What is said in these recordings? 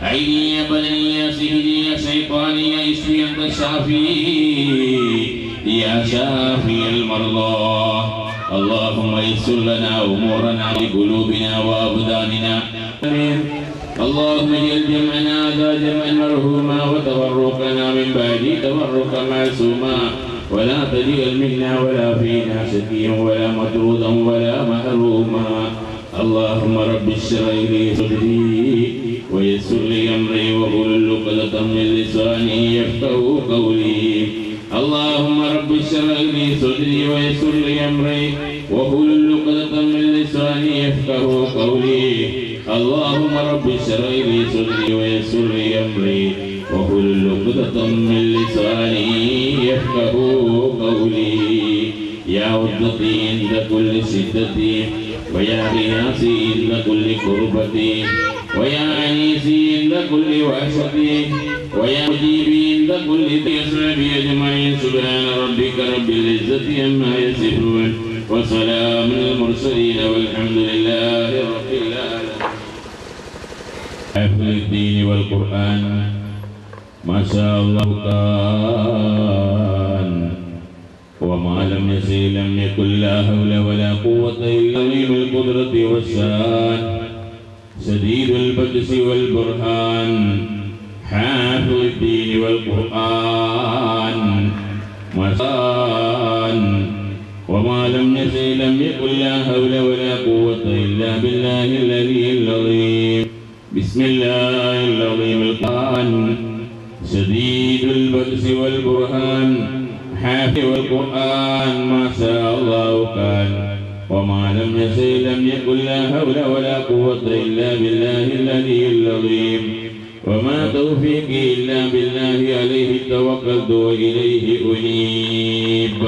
عينية بدنية سهرية شيطانية اشفي أنت الشافي يا شافي المرضى. اللهم يسر لنا أمورنا بقلوبنا وأبداننا. اللهم اجعل جمعنا ذا جمعا مرحوما وتفرقنا من بعد تفرقا معصوما، ولا تجعل منا ولا فينا شقيا ولا مطرودا ولا محروما. اللهم رب اشرح لي صدري ويسر لي امري واحلل عقدة من لساني يفقهوا قولي. اللهم رب اشرح لي صدري ويسر لي امري واحلل عقدة من لساني يفقهوا قولي. اللهم رب اشرح لي صدري ويسر لي امري واحلل عقدة من لساني يفقهوا قولي. يا عدتي عند كل شدتي ويا غياثي عند كل كربتي ويا أنيسي عند كل وحشتي ويا مجيبي عند كل أسبابي أجمعين. سبحان ربك رب العزة عما يصفون وسلام المرسلين والحمد لله رب العالمين. حفظ الدين والقرآن ما شاء الله كان وما لم يشئ لم يكن. لا حول ولا قوة إلا بالله القدرة والشان شديد البطش والبرهان. حافظ الدين والقرآن ما شاء وما لم يشئ لم يكن. لا حول ولا قوة إلا بالله العلي العظيم. بسم الله العظيم. القرآن شديد البطش والبرهان. حافظ القرآن ما شاء الله كان وما لم يشئ لم يكن. لا حول ولا قوة إلا بالله العلي العظيم. وما توفيقي إلا بالله عليه توكلت وإليه أنيب.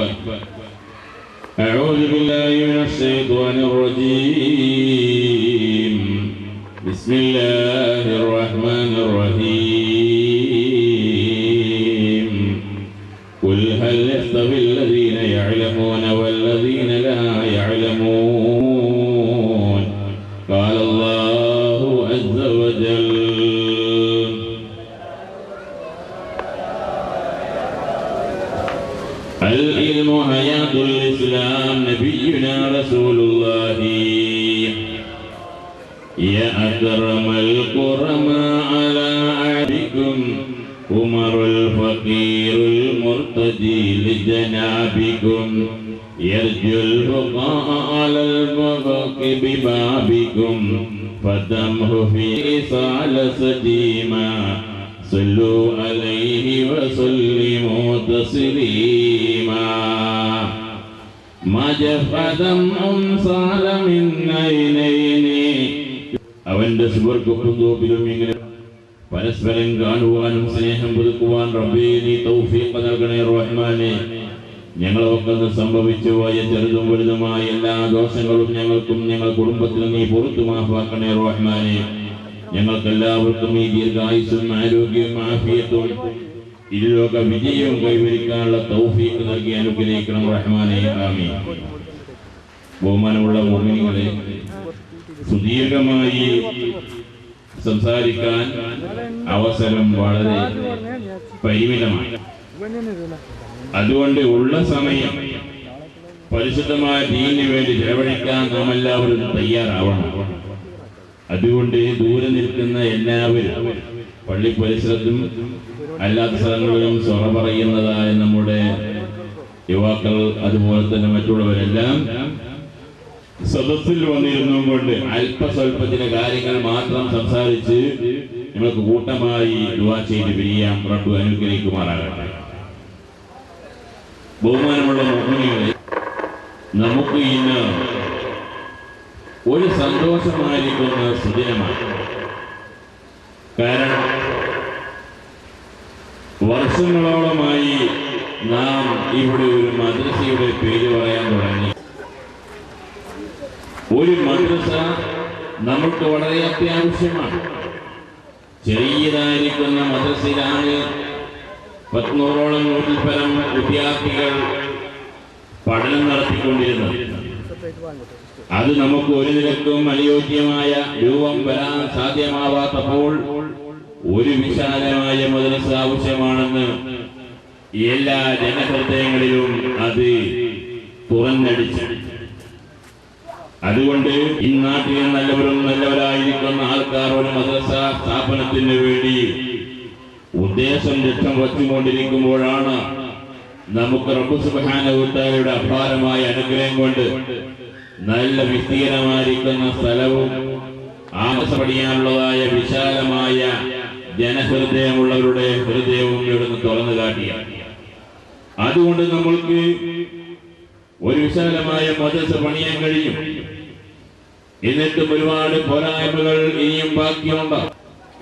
أعوذ بالله من الشيطان الرجيم. بسم الله الرحمن الرحيم. قل هل يستوي الذين يعلمون والذين لا يعلمون؟ قال الله عز وجل العلم حياة الإسلام. نبينا رسول الله يا أكرم الكرماء على عهدكم عمر الفقير المرتدي لجنابكم يرجو البقاء على البقاء ببابكم فدمه في إصال سديما. صلوا عليه وسلموا تسليما. ما جف دمع صال من عينين. അവന്റെ സുവർഗപ്രദോപിലും ഇങ്ങനെ പരസ്പരം കാണുവാനും സ്നേഹം പുതുക്കുവാൻ റബ്ബേ നീ തൗഫീഖ് നൽകണേ റഹ്മാനേ. ഞങ്ങളൊക്കെ സംഭവിച്ചു പോയ ചെറുതും വലുതുമായ എല്ലാ ദോഷങ്ങളും ഞങ്ങൾക്കും ഞങ്ങൾ കുടുംബത്തിനും നീ പുറത്തു മാഫാക്കണേ റഹ്മാനേ. ഞങ്ങൾക്കെല്ലാവർക്കും ഈ ദീർഘായുസ്സും ആരോഗ്യവും ആഫിയത്തും ഇരുലോക വിജയവും കൈവരിക്കാനുള്ള തൗഫീഖ് നൽകി അനുഗ്രഹിക്കണം റഹ്മാനേ. ആമീൻ. ബഹുമാനമുള്ള മുഅ്മിനീങ്ങളെ, സുദീർഘമായി സംസാരിക്കാൻ അവസരം വളരെ പരിമിതമാണ്. അതുകൊണ്ട് ഉള്ള സമയം പരിശുദ്ധമായ ദീനിന് വേണ്ടി ചെലവഴിക്കാൻ നാം എല്ലാവരും തയ്യാറാവണം. അതുകൊണ്ട് ദൂരെ നിൽക്കുന്ന എല്ലാവരും പള്ളി പരിസരത്തും അല്ലാത്ത സ്ഥലങ്ങളിലും സ്വറ പറയുന്നതായ നമ്മുടെ യുവാക്കൾ അതുപോലെ തന്നെ മറ്റുള്ളവരെല്ലാം സദസ്സിൽ വന്നിരുന്നും കൊണ്ട് അല്പസ്വല്പത്തിന്റെ കാര്യങ്ങൾ മാത്രം സംസാരിച്ച് നിങ്ങൾക്ക് കൂട്ടമായി ദുആ ചെയ്ത് പിരിയാം. റബ്ബ് അനുഗ്രഹിക്കുമാറാകട്ടെ. ബഹുമാനമുള്ള മുഅ്മിനീങ്ങളെ, നമുക്ക് ഇന്ന് ഒരു സന്തോഷമായിരിക്കുന്ന സുദിനമാണ്. കാരണം വർഷങ്ങളോളമായി നാം ഇവിടെ ഒരു മദ്രസയുടെ പേര് പറയാൻ തുടങ്ങി. ഒരു മദ്രസ നമുക്ക് വളരെ അത്യാവശ്യമാണ്. ചെറിയതായിരിക്കുന്ന മദ്രസയിലാണ് 100ഓളം നൂറ്റിൽപ്പരം വിദ്യാർത്ഥികൾ പഠനം നടത്തിക്കൊണ്ടിരുന്നത്. അത് നമുക്ക് ഒരു നിലക്കും അനുയോജ്യമായ രൂപം വരാൻ സാധ്യമാവാത്തപ്പോൾ ഒരു വിശാലമായ മദ്രസ ആവശ്യമാണെന്ന് എല്ലാ ജനഹൃദയങ്ങളിലും അത് തുറന്നടിച്ചു. അതുകൊണ്ട് ഈ നാട്ടിൽ നല്ലവരായിരിക്കുന്ന ആൾക്കാർ ഒരു മദ്രസ സ്ഥാപനത്തിന് വേണ്ടി ഉദ്ദേശം ലക്ഷ്യം വച്ചുകൊണ്ടിരിക്കുമ്പോഴാണ് നമുക്ക് റബ്ബ് സുബ്ഹാനഹു വ തആലയുടെ അപാരമായ അനുഗ്രഹം കൊണ്ട് നല്ല വിസ്തീർണമായിരിക്കുന്ന സ്ഥലവും ആമസപടിയാനുള്ളതായ വിശാലമായ ജനഹൃദയമുള്ളവരുടെ ഹൃദയവും ഇവിടുന്ന് തുറന്നു കാട്ടിയ. അതുകൊണ്ട് നമ്മൾക്ക് ഒരു വിശാലമായ മദ്രസ പണിയാൻ കഴിയും. എന്നിട്ടും ഒരുപാട് പോരായ്മകൾ ഇനിയും ബാക്കിയുണ്ട്.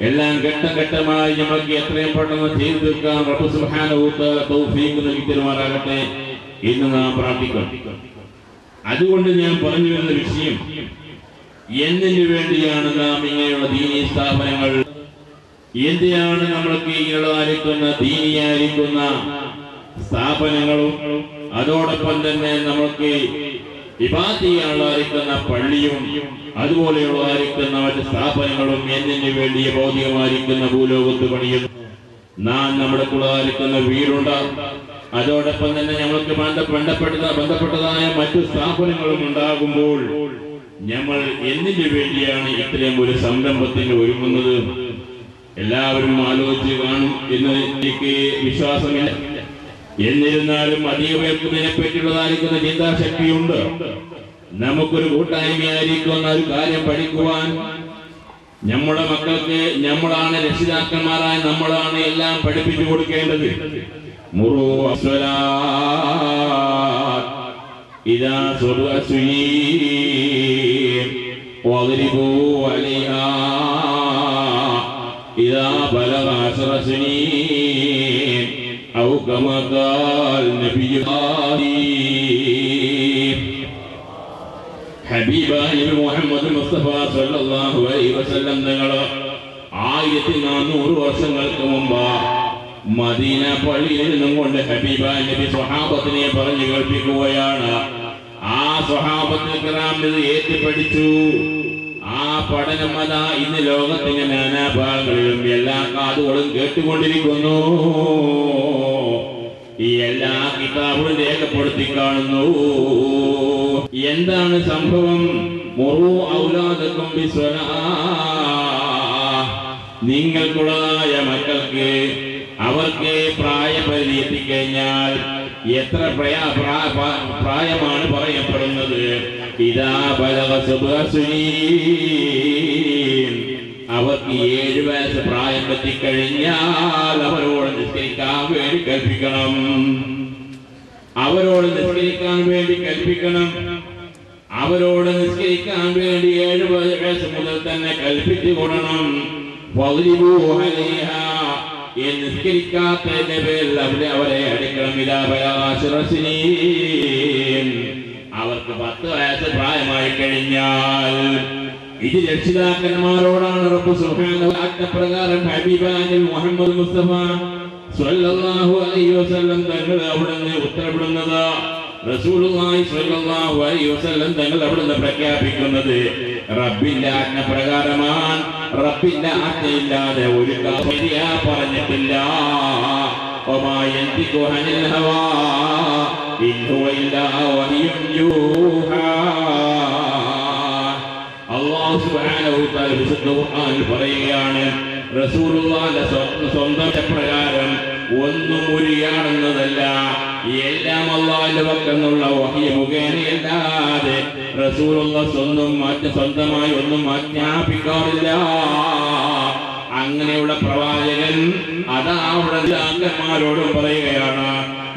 എല്ലാം ഘട്ടം ഘട്ടമായി നമുക്ക് എത്രയും പെട്ടെന്ന് ചെയ്തു തീർക്കാൻ റബ്ബ് സുബ്ഹാനഹു വ തആല തൗഫീഖ് നൽകി തരുമാറാകട്ടെ എന്ന് നാം പ്രാർത്ഥിക്കണം. അതുകൊണ്ട് ഞാൻ പറഞ്ഞു വരുന്ന വിഷയം, എന്തിനു വേണ്ടിയാണ് നാം ഇങ്ങനെയുള്ള ദീനീ സ്ഥാപനങ്ങൾ, എന്തിനാണ് നമ്മൾക്ക് ഇങ്ങനെയുള്ളതായിരിക്കുന്ന ദീനിയായിരിക്കുന്ന സ്ഥാപനങ്ങളും അതോടൊപ്പം തന്നെ നമുക്ക് ഇബാദത്ത് ചെയ്യാനുള്ളതായിരിക്കുന്ന പള്ളിയും അതുപോലെയുള്ളതായിരിക്കുന്ന മറ്റ് സ്ഥാപനങ്ങളും എന്തിനു വേണ്ടിയ ഭൗതികമായിരിക്കുന്ന ഭൂലോകത്ത് പണിയും. നാം നമ്മുടെ കൂടായിരിക്കുന്ന വീടുണ്ട്, അതോടൊപ്പം തന്നെ ഞങ്ങൾക്ക് ബന്ധപ്പെട്ടതായ മറ്റു സ്ഥാപനങ്ങളും ഉണ്ടാകുമ്പോൾ നമ്മൾ എന്തിനു വേണ്ടിയാണ് ഇത്രയും ഒരു സംരംഭത്തിന് ഒരുങ്ങുന്നത്? എല്ലാവരും ആലോചിച്ച് കാണും എന്ന് എനിക്ക് വിശ്വാസമില്ല. എന്നിരുന്നാലും അധിക പേർക്കും ഇതിനെപ്പറ്റിയുള്ളതായിരിക്കുന്ന ചിന്താശക്തിയുണ്ട്. നമുക്കൊരു കൂട്ടായ്മയായിരിക്കുന്ന ഒരു കാര്യം പഠിക്കുവാൻ നമ്മുടെ മക്കൾക്ക് നമ്മളാണ് രക്ഷിതാക്കന്മാരായ നമ്മളാണ് എല്ലാം പഠിപ്പിച്ചു കൊടുക്കേണ്ടത്. മുറു ഇദാ വദ്രിബൂ അലൈഹാ ഇദാ ബലഗ 10 സനീൻ ഔ കമാ ഖാൽ നബിയ്യു ഹബീബായ മുഹമ്മദ് മുസ്തഫ സല്ലല്ലാഹു അലൈഹി വസല്ലം തങ്ങൾ 1400 വർഷങ്ങൾക്ക് മുമ്പ് മദീന പള്ളിയിൽ നിന്നും കൊണ്ട് ഹബീബായ നബി സ്വഹാബത്തിനെ പറഞ്ഞു കേൾപ്പിക്കുകയാണ്. ആ സ്വഹാബത്തുൽ കിറാം ഇത് ഏറ്റുപഠിച്ചു. ആ പഠനം അതാ ഇന്ന് ലോകത്തിന്റെ നാനാഭാഗങ്ങളിലും എല്ലാ കാതുകളും കേട്ടുകൊണ്ടിരിക്കുന്നു. ഈ എല്ലാ കിതാബുകളും രേഖപ്പെടുത്തി കാണുന്നു. എന്താണ് സംഭവം? മുറു ഔലാദക്കും ബിസ്വലാഹ്, നിങ്ങൾക്കുള്ളതായ മക്കൾക്ക് അവർക്ക് പ്രായപരിധി എത്തിക്കഴിഞ്ഞാൽ എത്ര പ്രായമാണ് പറയപ്പെടുന്നത്? ഇദാ ബലഗ 7 സനീൻ, അവർക്ക് 7 വയസ്സ് പ്രായം എത്തിക്കഴിഞ്ഞാൽ അവരോട് നിസ്കരിക്കാൻ വേണ്ടി കൽപ്പിക്കണം. അവരോട് നിസ്കരിക്കാൻ വേണ്ടി കൽപ്പിക്കണം. അവരോട് നിസ്കരിക്കാൻ വേണ്ടി 7 വയസ്സ് മുതൽ തന്നെ കൽപ്പിച്ചു കൊടുക്കണം. വദ്രിബൂ അലൈഹാ, നിസ്കരിക്കാത്തതിന്റെ പേരിൽ അവരെ അടിക്കണം. ഇദാ ബലഗ 10 സനീൻ, അവർക്ക് 10 വയസ്സ് പ്രായമായി കഴിഞ്ഞാൽ. ഇത് രക്ഷിതാക്കന്മാരോടാണ് റബ്ബ് സുബ്ഹാനഹു വ തആല പ്രകാരം ഹബീബായ മുഹമ്മദ് മുസ്തഫ സ്വല്ലല്ലാഹു അലൈഹി വസല്ലം തങ്ങൾ അവിടുന്ന് ഉത്തരവിടുന്നത്. റസൂലുള്ളാഹി സ്വല്ലല്ലാഹു അലൈഹി വസല്ലം തങ്ങൾ അവിടുന്ന് പ്രഖ്യാപിക്കുന്നത് റബ്ബിന്റെ ആജ്ഞ പ്രകാരമാണ്. റബ്ബിന്റെ ആജ്ഞയില്ലാതെ ഒരു കാര്യം പറഞ്ഞിട്ടില്ല. വമാ യന്തിഖു അനിൽ ഹവാ ഇൻ ഹുവ ഇല്ലാ വഹ്യുൻ യൂഹാ. അല്ലാഹു സുബ്ഹാനഹു വ തആല വിശുദ്ധ ഖുർആനിൽ പറയുകയാണ്, റസൂലുള്ളാഹിന്റെ സ്വന്തം പ്രകാരം ഒന്നും മുരിയാണെന്നതല്ല, എല്ലാം അല്ലാഹുവിന്റെ പക്കലുള്ള വഹ്യ് മുഖേനയല്ലാതെ റസൂലുള്ള സ്വന്തമായി ഒന്നും ആജ്ഞാപിക്കാറില്ല. അങ്ങനെയുള്ള പ്രവാചകൻ അതാ അവിടെ അംഗന്മാരോടും പറയുകയാണ്,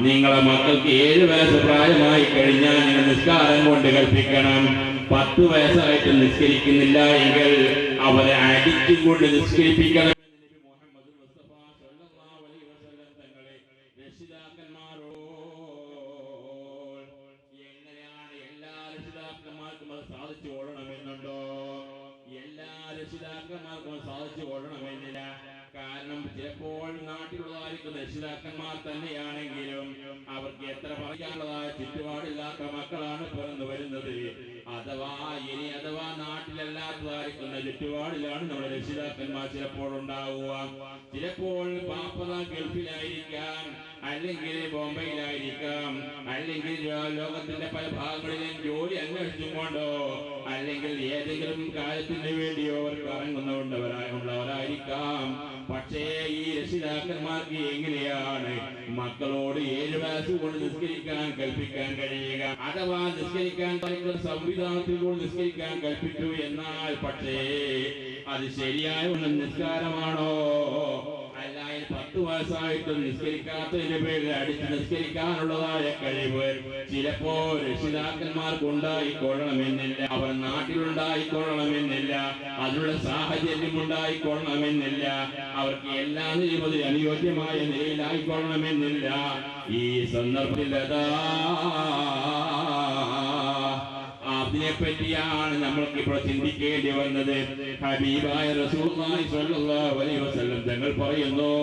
നിങ്ങളെ മക്കൾക്ക് 7 വയസ്സ് പ്രായമായി കഴിഞ്ഞാൽ നിങ്ങൾ നിസ്കാരം കൊണ്ട് കൽപ്പിക്കണം. 10 വയസ്സായിട്ട് നിസ്കരിക്കുന്നില്ല എങ്കിൽ അവരെ അടിച്ചുകൊണ്ട് നിസ്കരിപ്പിക്കണം. എങ്ങനെയാണ് എല്ലാ രക്ഷിതാക്കന്മാർക്കും അത് സാധിച്ചു കൊള്ളണമെന്നുണ്ടോ? എല്ലാ രക്ഷിതാക്കന്മാർക്കും സാധിച്ചു കൊള്ളണമെന്നില്ല. കാരണം ചിലപ്പോൾ നാട്ടിലുള്ളതായിരിക്കുന്ന രക്ഷിതാക്കന്മാർ തന്നെയാണെങ്കിലും അവർക്ക് എത്ര പറയാനുള്ളതായ ചുറ്റുപാടില്ലാത്ത മക്കളാണ് പിറന്നു വരുന്നത്. അഥവാ നാട്ടിലല്ലാത്തതായിരിക്കുന്ന ചുറ്റുപാടിലാണ് നമ്മുടെ രക്ഷിതാക്കന്മാർ ചിലപ്പോൾ ഉണ്ടാവുക. ചിലപ്പോൾ പാപ്പത ഗൾഫിലായിരിക്കാം, അല്ലെങ്കിൽ ബോംബെയിലായിരിക്കാം, അല്ലെങ്കിൽ ലോകത്തിന്റെ പല ഭാഗങ്ങളിലും ജോലി അന്വേഷിച്ചുകൊണ്ടോ അല്ലെങ്കിൽ ഏതെങ്കിലും കാര്യത്തിന് വേണ്ടിയോ അവർക്ക് ഇറങ്ങുന്നവരായിരിക്കാം. പക്ഷേ ഈ രക്ഷിതാക്കന്മാർക്ക് എങ്ങനെയാണ് മക്കളോട് 7 വയസ്സ് കൊണ്ട് നിസ്കരിക്കാൻ കൽപ്പിക്കാൻ കഴിയുക? അഥവാ നിസ്കരിക്കാൻ സംവിധാനത്തിൽ കൊണ്ട് നിസ്കരിക്കാൻ കൽപ്പിച്ചു എന്നാൽ പക്ഷേ അത് ശരിയായ നിസ്കാരമാണോ? അല്ല 10 വയസ്സായിട്ടും നിസ്കരിക്കാത്തതിന്റെ പേരിൽ അടിച്ച് നിസ്കരിക്കാനുള്ളതായ കഴിവ് ചിലപ്പോൾ രക്ഷിതാക്കന്മാർക്ക് ഉണ്ടായിക്കൊള്ളണമെന്നില്ല, അവർ നാട്ടിലുണ്ടായിക്കൊള്ളണമെന്നില്ല, അതിനുള്ള സാഹചര്യം ഉണ്ടായിക്കൊള്ളണമെന്നില്ല, അവർക്ക് എല്ലാ നിലയിൽ അനുയോജ്യമായ നിലയിലായിക്കൊള്ളണമെന്നില്ല. ഈ സന്ദർഭത്തിൽ അതിനെപ്പറ്റിയാണ് നമ്മൾക്ക് ഇപ്പോൾ ചിന്തിക്കേണ്ടി വന്നത്. ഹബീബായ റസൂലുള്ളാഹി സ്വല്ലല്ലാഹു അലൈഹി വസല്ലം തങ്ങൾ പറയുന്നു,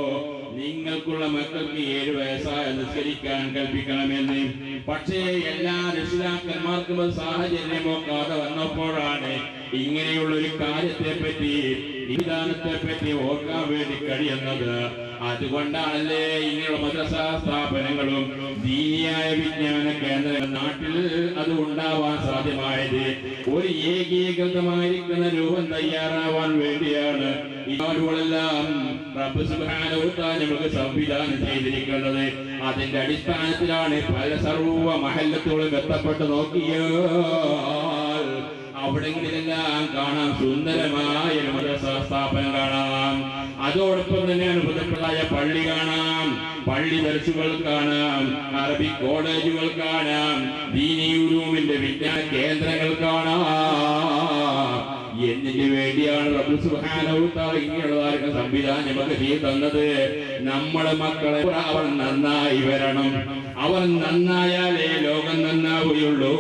നിങ്ങൾക്കുള്ള മക്കൾക്ക് 7 വയസ്സായ നിസ്കരിക്കാൻ കൽപ്പിക്കണമെന്ന്. പക്ഷേ എല്ലാ രക്ഷിതാക്കന്മാർക്കും സാഹചര്യം നോക്കാതെ വന്നപ്പോഴാണ് ഇങ്ങനെയുള്ള ഒരു കാര്യത്തെ പറ്റി, വിധാനത്തെ പറ്റി ഓർക്കാൻ വേണ്ടി കഴിയുന്നത്. അതുകൊണ്ടാണല്ലേ ഇങ്ങനെയുള്ള മദ്രസാ സ്ഥാപനങ്ങളും ദീനിയായ വിജ്ഞാന കേന്ദ്രങ്ങൾ നാട്ടിൽ അത് ഉണ്ടാവാൻ സാധ്യമായത്. ഒരു ഏകീകൃതമായിരിക്കുന്ന രൂപം തയ്യാറാവാൻ വേണ്ടിയാണ് ഇവരുകളെല്ലാം റബ്ബ് സുബ്ഹാനഹു വ തആല നമുക്ക് സംവിധാനം ചെയ്തിരിക്കുന്നത്. അതിന്റെ അടിസ്ഥാനത്തിലാണ് പല സർവ്വ മഹല്ലത്തുകളും എത്തപ്പെട്ട് നോക്കിയാൽ അവിടങ്ങളിലെല്ലാം കാണാം സുന്ദരമായ മദ്രസാ സ്ഥാപനം കാണാം. അതോടൊപ്പം തന്നെ അനുബന്ധപ്പെട്ടതായ പള്ളി കാണാം, പള്ളി ദർസുകൾ കാണാം, അറബി കോളേജുകൾ കാണാം, ദീനി ഉലൂമിന്റെ വിജ്ഞാന കേന്ദ്രങ്ങൾ കാണാം. എന്തിനു വേണ്ടിയാണ് റബ്ബ് സുബ്ഹാനഹു വ തആല ഇങ്ങനെയുള്ള സംവിധാനം നമുക്ക് ചെയ്തു തന്നത്? നമ്മുടെ മക്കളെ അവർ നന്നായി വരണം. അവർ നന്നായാലേ ലോകം നന്നാവുകയുള്ളൂ.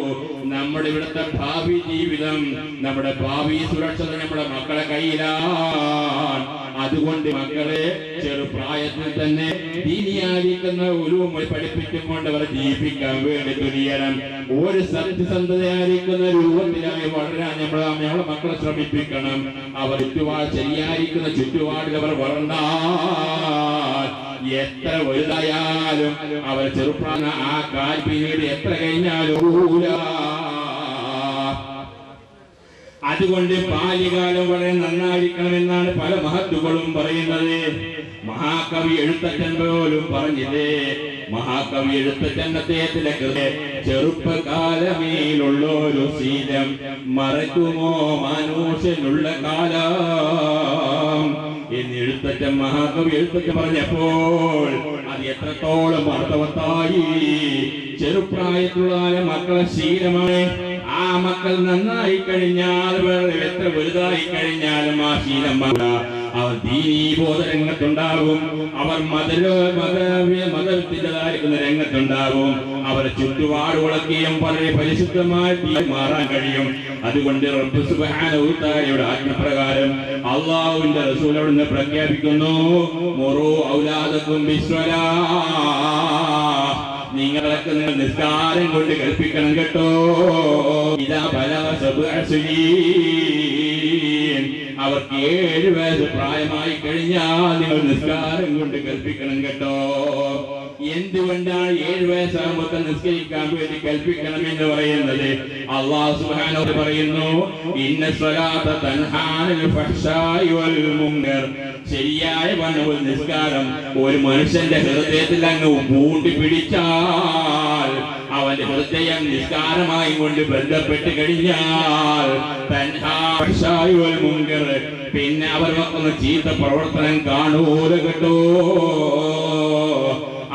നമ്മുടെ ഇവിടുത്തെ ഭാവി ജീവിതം, നമ്മുടെ ഭാവി സുരക്ഷ നമ്മുടെ മക്കളെ കയ്യിലാണ്. അതുകൊണ്ട് മക്കളെ ചെറുപ്രായത്തിൽ തന്നെ ദീനിയായിരിക്കുന്ന ഉലൂം പഠിപ്പിച്ചുകൊണ്ട് അവരെ ജീവിപ്പിക്കാൻ വേണ്ടി തുനിയണം. ഒരു സത്യസന്ധതയായിരിക്കുന്ന രൂപത്തിലായി വളരാൻ നമ്മളെ മക്കളെ ശ്രമിപ്പിക്കണം. അവർ ശരിയായിരിക്കുന്ന ചുറ്റുപാടിൽ അവർ വളർന്നാൽ എത്ര വലുതായാലും അവർ ചെറുപ്രായ ആ കാൽ പിന്നീട് എത്ര കഴിഞ്ഞാലും. അതുകൊണ്ട് ബാല്യകാലം വളരെ നന്നായിരിക്കണമെന്നാണ് പല മഹത്തുക്കളും പറയുന്നത്. മഹാകവി എഴുത്തച്ഛൻ പോലും പറഞ്ഞില്ലേ, മഹാകവി എഴുത്തച്ഛൻ അദ്ദേഹത്തിന്റെ ചെറുപ്പകാലമേലുള്ളൊരു ശീലം മറക്കുമോ മനുഷ്യനുള്ള കാലം എന്ന് എഴുത്തച്ഛൻ മഹാകവി എഴുത്തച്ഛൻ പറഞ്ഞപ്പോൾ അത് എത്രത്തോളം അർത്ഥവത്തായി. ചെറുപ്രായത്തിലുള്ള മക്കളെ ശീലമാണ്. ആ മക്കൾ നന്നായി കഴിഞ്ഞാൽ എത്ര വലുതായി കഴിഞ്ഞാലും ആ ശീലം അവർ ദീനീബോധ രംഗത്തുണ്ടാകും, അവർ മതത്തിൻ്റെതായിരിക്കുന്ന രംഗത്തുണ്ടാകും, അവരെ ചുറ്റുപാടുകളൊക്കെയും വളരെ പരിശുദ്ധമായി മാറാൻ കഴിയും. അതുകൊണ്ട് റബ്ബ് സുബ്ഹാനഹു വ തആലയുടെ ആജ്ഞപ്രകാരം അല്ലാഹുവിന്റെ റസൂൽ അവിടുന്ന് പ്രഖ്യാപിക്കുന്നു, മുറൂ ഔലാദക്കും ബിസ്സലാഹ്, നിങ്ങളൊക്കെ നിങ്ങൾ നിസ്കാരം കൊണ്ട് കൽപ്പിക്കണം കേട്ടോ. ഇദാ ബലഗ സബ്അ സിനീൻ, അവർക്ക് 7 വയസ്സ് പ്രായമായി കഴിഞ്ഞാൽ നിങ്ങൾ നിസ്കാരം കൊണ്ട് കൽപ്പിക്കണം കേട്ടോ. എന്തുകൊണ്ടാണ് 7 വയസ്സാകുമ്പോൾ നിസ്കരിക്കാൻ വേണ്ടി കൽപ്പിക്കണം എന്ന് പറയുന്നത്? അല്ലാഹു സുബ്ഹാനഹു പറയുന്നു, ഇന്ന സ്വലാത്ത തൻഹാ അനിൽ ഫഹ്ശാഇ വൽ മുൻകർ. ശരിയായ നിസ്കാരം ഒരു മനുഷ്യന്റെ ഹൃദയത്തിൽ അങ്ങ് പൂണ്ടി പിടിച്ചാൽ, അവന്റെ ഹൃദയം നിസ്കാരമായി കൊണ്ട് ബന്ധപ്പെട്ട് കഴിഞ്ഞാൽ തൻഹാ ഫഹ്ശാഇ വൽ മുൻകർ, പിന്നെ അവർ വെക്കുന്ന ചീത്ത പ്രവർത്തനം കാണൂല കേട്ടോ.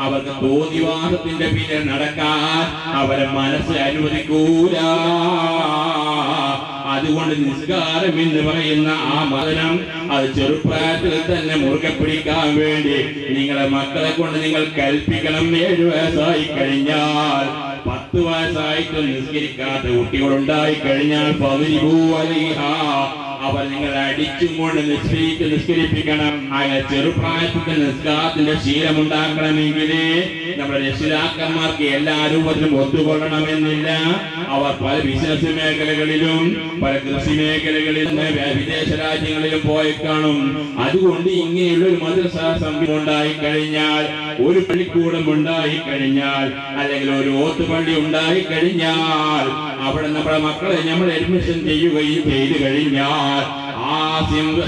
അവർക്ക് തോന്നിവാസത്തിന്റെ പിന്നിൽ നടക്കാൻ അവരെ മനസ്സ് അനുവദിക്കൂല. അതുകൊണ്ട് നിസ്കാരം എന്ന് പറയുന്ന ആ മതനം അത് ചെറുപ്രായത്തിൽ തന്നെ മുറുകെ പിടിക്കാൻ വേണ്ടി നിങ്ങളെ മക്കളെ കൊണ്ട് നിങ്ങൾ കൽപ്പിക്കണം. 7 വയസ്സായി കഴിഞ്ഞാൽ 10 വയസ്സായിട്ട് നിസ്കരിക്കാത്ത കുട്ടികളുണ്ടായി കഴിഞ്ഞാൽ അവർ നിങ്ങളെ അടിച്ചും കൊണ്ട് നിസ്കരിപ്പിക്കണം. അങ്ങനെ ചെറുപ്രായത്തിൽ നിസ്കാരത്തിന്റെ ശീലമുണ്ടാക്കണമെങ്കിൽ നമ്മുടെ രക്ഷിതാക്കന്മാർക്ക് എല്ലാ രൂപത്തിലും ഒത്തുകൊള്ളണമെന്നില്ല. അവർ പല ബിസിനസ് മേഖലകളിലും പല കൃഷി മേഖലകളിലും വിദേശ രാജ്യങ്ങളിലും പോയി കാണും. അതുകൊണ്ട് ഇങ്ങനെയുള്ള ഒരു മദ്രസ സംഘം ഉണ്ടായിക്കഴിഞ്ഞാൽ, ഒരു പള്ളിക്കൂടം ഉണ്ടായിക്കഴിഞ്ഞാൽ, അല്ലെങ്കിൽ ഒരു ഓത്തുപള്ളി ഉണ്ടായിക്കഴിഞ്ഞാൽ, അവിടെ നമ്മുടെ മക്കളെ നമ്മൾ അഡ്മിഷൻ ചെയ്യുകയും ചെയ്തു കഴിഞ്ഞാൽ ആ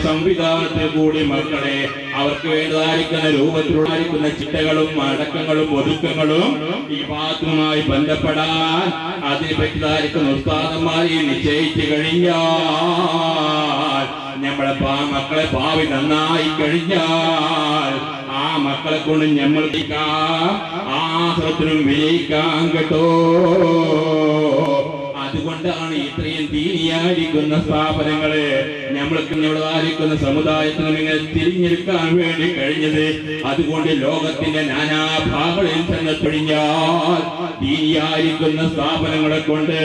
സംവിധാനത്തിൽ കൂടി മക്കളെ അവർക്ക് വേണ്ടതായിരിക്കുന്ന രൂപത്തിലുണ്ടായിരിക്കുന്ന ചിട്ടകളും അടക്കങ്ങളും ഒതുക്കങ്ങളും ഈ ഭാഗത്തുമായി ബന്ധപ്പെടാൻ അതിനെ പറ്റിയതായിരിക്കുന്ന ഉസ്താദന്മാരെ നിശ്ചയിച്ചു കഴിഞ്ഞാൽ, നമ്മളെ മക്കളെ ഭാവി നന്നായി കഴിഞ്ഞാൽ ആ മക്കളെ കൊണ്ട് നമ്മൾ ആശ്രത്തിനും വിജയിക്കാൻ കേട്ടോ. അതുകൊണ്ടാണ് ഇത്രയും ദീനിയായിരിക്കുന്ന സ്ഥാപനങ്ങള് നമ്മൾക്ക് ഞമ്മളായിരിക്കുന്ന സമുദായത്തിനും ഇങ്ങനെ തിരിഞ്ഞെടുക്കാൻ വേണ്ടി കഴിഞ്ഞത്. അതുകൊണ്ട് ലോകത്തിന്റെ നാനാഭാഗങ്ങളിൽ ചെന്ന് കഴിഞ്ഞാൽ ദീനിയായിരിക്കുന്ന സ്ഥാപനങ്ങളെ കൊണ്ട്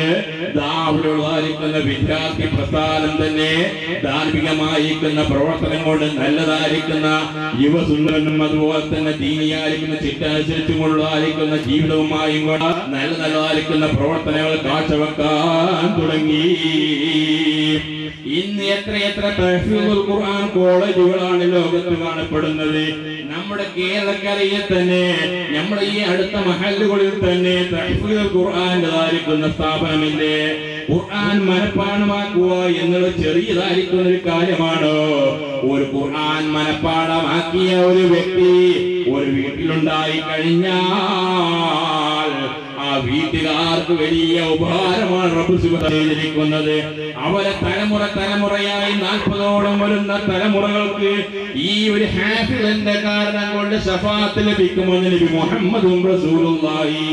അവിടെയുള്ളതായിരിക്കുന്ന വിദ്യാർത്ഥി പ്രസ്ഥാനം തന്നെ ധാർമ്മികമായിരിക്കുന്ന പ്രവർത്തനം കൊണ്ട് നല്ലതായിരിക്കുന്ന യുവസുന്ദരനും അതുപോലെ തന്നെ ദീനിയായിരിക്കുന്ന ചിട്ടനുസരിച്ചുകൊള്ളതായിരിക്കുന്ന ജീവിതവുമായും കൂടെ നല്ലതായിരിക്കുന്ന പ്രവർത്തനങ്ങൾ കാഴ്ചവെക്കാൻ തുടങ്ങി. ഇന്ന് എത്രയെത്ര തഹ്ഫീദുൽ ഖുർആൻ കോളേജുകളാണ് ലോകത്ത് കാണപ്പെടുന്നത്. നമ്മുടെ കേരളക്കരയിൽ തന്നെ നമ്മുടെ ഈ അടുത്ത മഹല്ലുകളിൽ തന്നെ തഹ്ഫീദുൽ ഖുർആന്റേതായിരിക്കുന്ന സ്ഥാപനമില്ലേ? ഖുർആൻ മനഃപ്പാഠമാക്കുക എന്നത് ചെറിയതായിരിക്കുന്ന ഒരു കാര്യമാണോ? ഒരു ഖുർആൻ മനഃപ്പാഠമാക്കിയ ഒരു വ്യക്തി ഒരു വീട്ടിലുണ്ടായി കഴിഞ്ഞാൽ ആ വീട്ടുകാർക്ക് വലിയ ഉപകാരമാണ് റബ്ബ് സുബ്ഹാനഹു ചെയ്തിരിക്കുന്നത്. അവരെ തലമുറയായി 40ഓളം വരുന്ന തലമുറകൾക്ക് ഈ ഒരു ഹാഫിളിന്റെ കാരണം കൊണ്ട് ശഫാഅത്ത് ലഭിക്കുമെന്ന് നബി മുഹമ്മദ് റസൂലുള്ളാഹി.